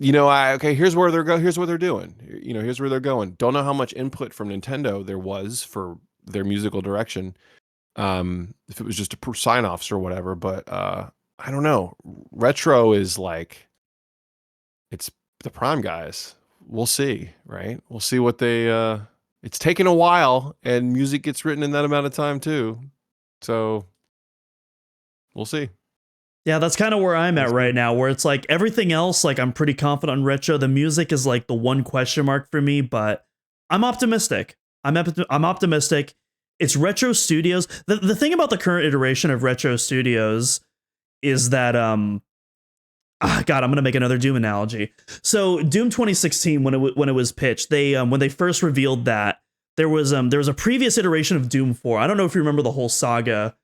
C: Okay, here's where here's what they're doing. Here's where they're going. Don't know how much input from Nintendo there was for their musical direction. If it was just a sign-offs or whatever, but I don't know. Retro is like, it's the Prime guys. We'll see, right? We'll see what they it's taken a while, and music gets written in that amount of time too. So we'll see.
B: Yeah, that's kind of where I'm at right now, where it's like everything else, like I'm pretty confident on Retro. The music is like the one question mark for me, but I'm optimistic. I'm optimistic. It's Retro Studios. The thing about the current iteration of Retro Studios is that God, I'm gonna make another Doom analogy. So Doom 2016, when it was pitched, they when they first revealed that there was a previous iteration of Doom 4. I don't know if you remember the whole saga,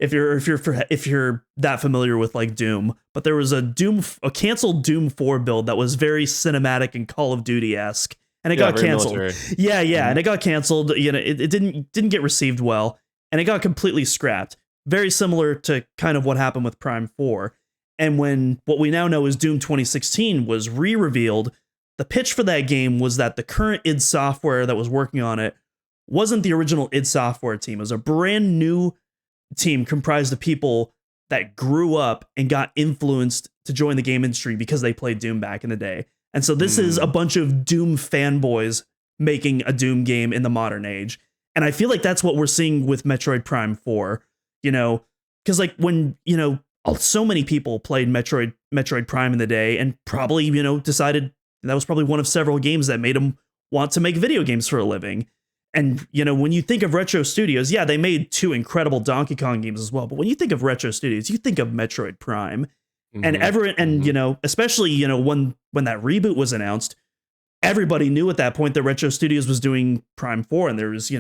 B: if you're that familiar with like Doom, but there was a canceled Doom 4 build that was very cinematic and Call of Duty-esque, and it got canceled. Yeah, and it got canceled. It didn't get received well, and it got completely scrapped. Very similar to kind of what happened with Prime 4. And when what we now know is Doom 2016 was re-revealed, the pitch for that game was that the current id Software that was working on it wasn't the original id Software team. It was a brand new team comprised of people that grew up and got influenced to join the game industry because they played Doom back in the day. And so this is a bunch of Doom fanboys making a Doom game in the modern age. And I feel like that's what we're seeing with Metroid Prime 4, because like when, so many people played Metroid Prime in the day and probably, decided that was probably one of several games that made them want to make video games for a living. And, when you think of Retro Studios, yeah, they made 2 incredible Donkey Kong games as well. But when you think of Retro Studios, you think of Metroid Prime. And especially, when that reboot was announced, everybody knew at that point that Retro Studios was doing Prime 4. And there was,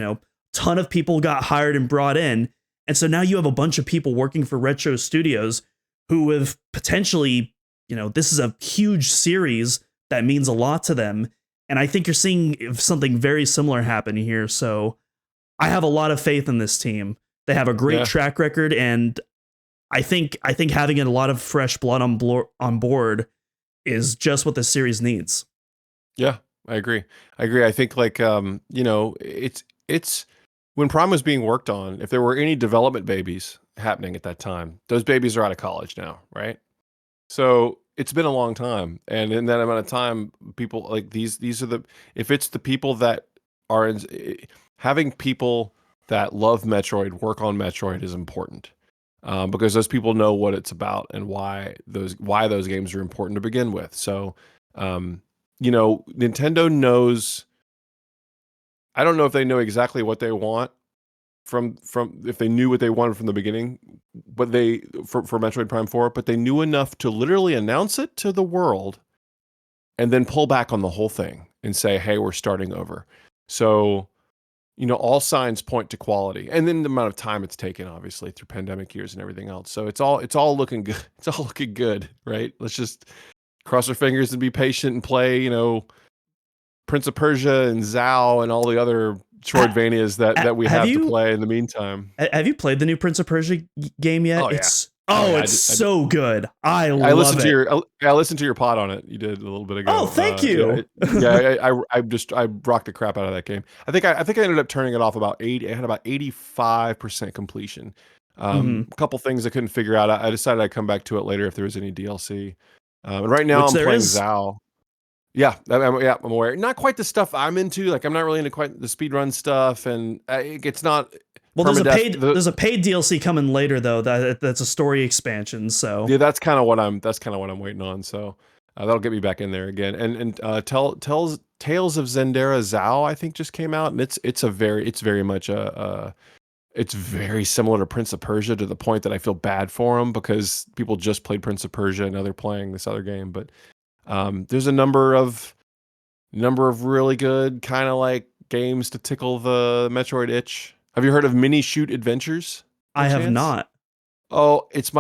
B: ton of people got hired and brought in. And so now you have a bunch of people working for Retro Studios who have potentially, this is a huge series that means a lot to them. And I think you're seeing something very similar happen here. So I have a lot of faith in this team. They have a great track record, and I think having a lot of fresh blood on board is just what the series needs.
C: Yeah, I agree. I think like it's when Prime was being worked on, if there were any development babies happening at that time, those babies are out of college now, right? So it's been a long time, and in that amount of time, people like these are if it's the people that are having people that love Metroid work on Metroid is important, because those people know what it's about and why those games are important to begin with. So Nintendo knows. I don't know if they know exactly what they want from if they knew what they wanted from the beginning, but for Metroid Prime 4, but they knew enough to literally announce it to the world and then pull back on the whole thing and say, hey, we're starting over. So, all signs point to quality, and then the amount of time it's taken, obviously, through pandemic years and everything else. So it's all looking good. It's all looking good, right? Let's just cross our fingers and be patient and play, Prince of Persia and Zao and all the other Metroidvanias that we have to play in the meantime.
B: Have you played the new Prince of Persia game yet?
C: Oh, yeah.
B: It's so good. I love it.
C: I listened to your pod on it. You did a little bit ago.
B: Oh, thank you.
C: I rocked the crap out of that game. I think I ended up turning it off about 80. I had about 85% completion. A couple things I couldn't figure out. I decided I'd come back to it later if there was any DLC. And right now I'm playing Zao. Yeah, I'm aware. Not quite the stuff I'm into. Like, I'm not really into quite the speedrun stuff, and it's not
B: Well,
C: permadeath,
B: there's a paid DLC coming later though. That's a story expansion. So
C: yeah, that's kind of what I'm waiting on. So that'll get me back in there again. And Tales of Zendara Zhao, I think, just came out, and it's very much it's very similar to Prince of Persia, to the point that I feel bad for them because people just played Prince of Persia and now they're playing this other game. But there's a number of really good kind of like games to tickle the Metroid itch. Have you heard of Mini Shoot Adventures?
B: I have not.
C: Oh, it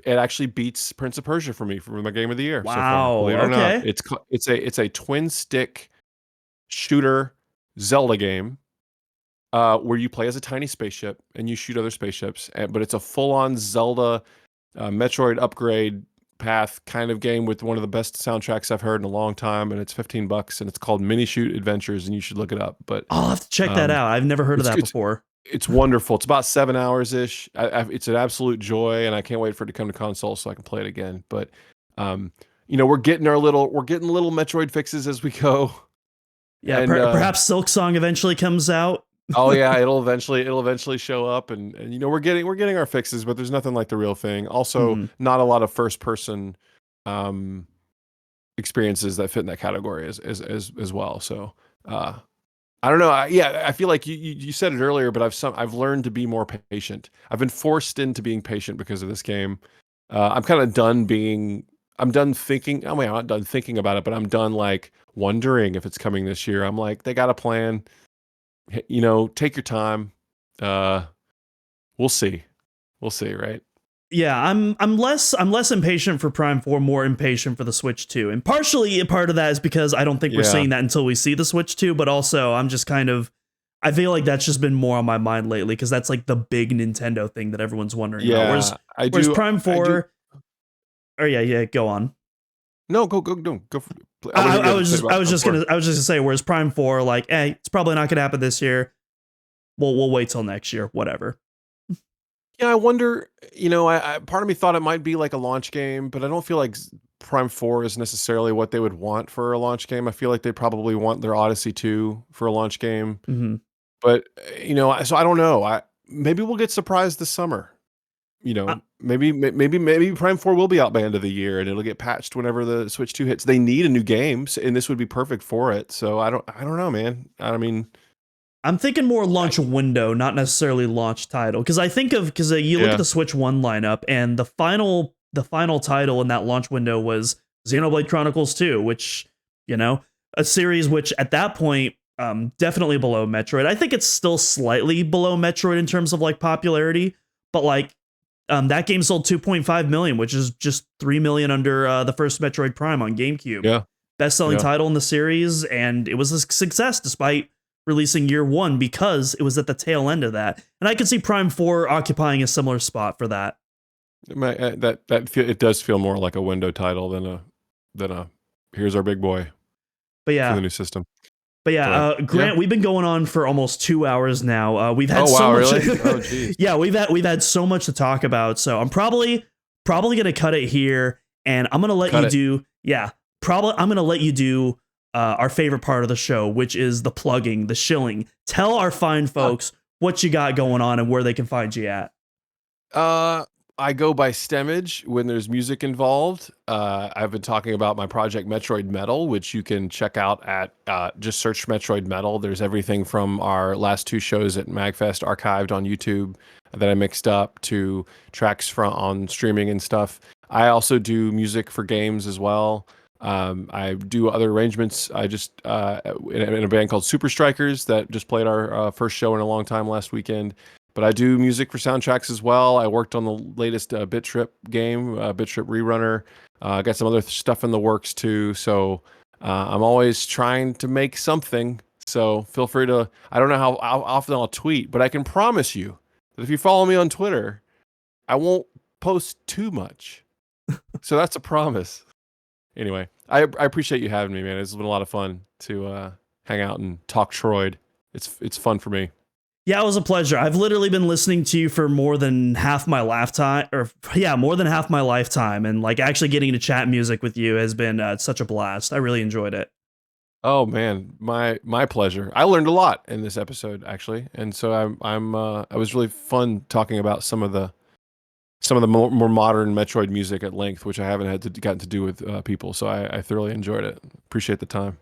C: actually beats Prince of Persia for me for my game of the year so far.
B: Wow.
C: Believe it or not,
B: Okay.
C: it's a twin stick shooter Zelda game where you play as a tiny spaceship and you shoot other spaceships. But it's a full on Zelda Metroid upgrade path kind of game with one of the best soundtracks I've heard in a long time, and it's $15, and it's called Mini Shoot Adventures, and you should look it up. But
B: I'll have to check that out. I've never heard of that before.
C: It's wonderful. It's about 7 hours ish. It's an absolute joy, and I can't wait for it to come to console so I can play it again. But we're getting little Metroid fixes as we go.
B: Yeah,
C: and,
B: perhaps Silk Song eventually comes out.
C: Oh yeah, it'll eventually show up, and we're getting our fixes, but there's nothing like the real thing. Also, not a lot of first person experiences that fit in that category as well. So I don't know. I feel like you said it earlier, but I've learned to be more patient. I've been forced into being patient because of this game. I'm kind of done being. I'm done thinking. I mean, I'm not done thinking about it, but I'm done like wondering if it's coming this year. I'm like, they got a plan. Take your time. We'll see, right?
B: Yeah, I'm less impatient for Prime 4, more impatient for the Switch 2. And partially a part of that is because I don't think we're seeing that until we see the Switch 2, but also I'm just I feel like that's just been more on my mind lately because that's like the big Nintendo thing that everyone's wondering about. Whereas Prime 4 go on.
C: No, go.
B: I was just gonna say, whereas Prime 4, like, it's probably not gonna happen this year. We'll wait till next year, whatever.
C: Yeah, I wonder, I part of me thought it might be like a launch game, but I don't feel like Prime 4 is necessarily what they would want for a launch game. I feel like they probably want their Odyssey 2 for a launch game.
B: Mm-hmm.
C: But, so I don't know. Maybe we'll get surprised this summer. Maybe Prime 4 will be out by end of the year, and it'll get patched whenever the Switch 2 hits. They need a new game, and this would be perfect for it. So I don't know, man. I mean,
B: I'm thinking more launch window, not necessarily launch title, because you look at the Switch 1 lineup, and the final title in that launch window was Xenoblade Chronicles 2, which, a series which at that point definitely below Metroid. I think it's still slightly below Metroid in terms of like popularity, but like that game sold 2.5 million, which is just 3 million under the first Metroid Prime on GameCube.
C: Yeah,
B: best-selling title in the series, and it was a success despite releasing year one because it was at the tail end of that. And I could see Prime 4 occupying a similar spot for that.
C: It does feel more like a window title than a here's our big boy.
B: But yeah,
C: for the new system.
B: But yeah, Grant, we've been going on for almost 2 hours now. We've had
C: really?
B: Yeah, we've had so much to talk about. So I'm probably gonna cut it here, and I'm gonna let you do our favorite part of the show, which is the plugging, the shilling. Tell our fine folks what you got going on and where they can find you at.
C: I go by Stemage when there's music involved. I've been talking about my project Metroid Metal, which you can check out at just search Metroid Metal. There's everything from our last 2 shows at MagFest archived on YouTube that I mixed up to tracks on streaming and stuff. I also do music for games as well. I do other arrangements. I just in a band called Super Strikers that just played our first show in a long time last weekend. But I do music for soundtracks as well. I worked on the latest BIT.TRIP game, BIT.TRIP RERUNNER. I got some other stuff in the works too. So I'm always trying to make something. So feel free to, I don't know how often I'll tweet, but I can promise you that if you follow me on Twitter, I won't post too much. So that's a promise. Anyway, I appreciate you having me, man. It's been a lot of fun to hang out and talk Troid. It's fun for me.
B: Yeah, it was a pleasure. I've literally been listening to you for more than half my lifetime, and like actually getting to chat music with you has been such a blast. I really enjoyed it.
C: Oh man, my pleasure. I learned a lot in this episode actually, and so I was really fun talking about some of the more modern Metroid music at length, which I haven't gotten to do with people. So I thoroughly enjoyed it. Appreciate the time.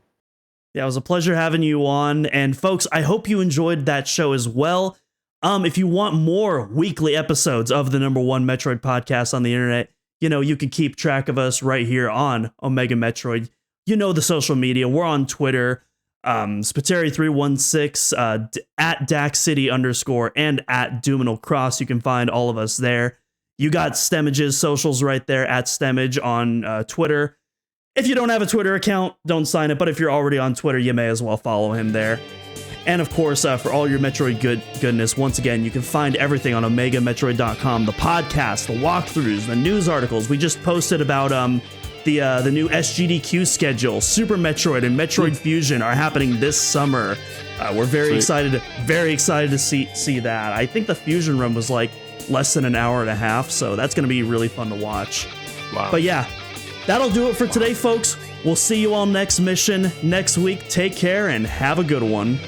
B: Yeah, it was a pleasure having you on. And folks, I hope you enjoyed that show as well. If you want more weekly episodes of the #1 Metroid podcast on the internet, you can keep track of us right here on Omega Metroid. The social media. We're on Twitter, Spiteri316, at DaxCity_ and at Duminal Cross. You can find all of us there. You got Stemage's socials right there at Stemage on Twitter. If you don't have a Twitter account, don't sign it. But if you're already on Twitter, you may as well follow him there. And of course, for all your Metroid goodness, once again, you can find everything on OmegaMetroid.com. The podcast, the walkthroughs, the news articles. We just posted about the new SGDQ schedule. Super Metroid and Metroid Fusion are happening this summer. We're very excited to see that. I think the Fusion run was like less than an hour and a half, so that's going to be really fun to watch.
C: Wow.
B: But yeah, that'll do it for today, folks. We'll see you all next mission next week. Take care and have a good one.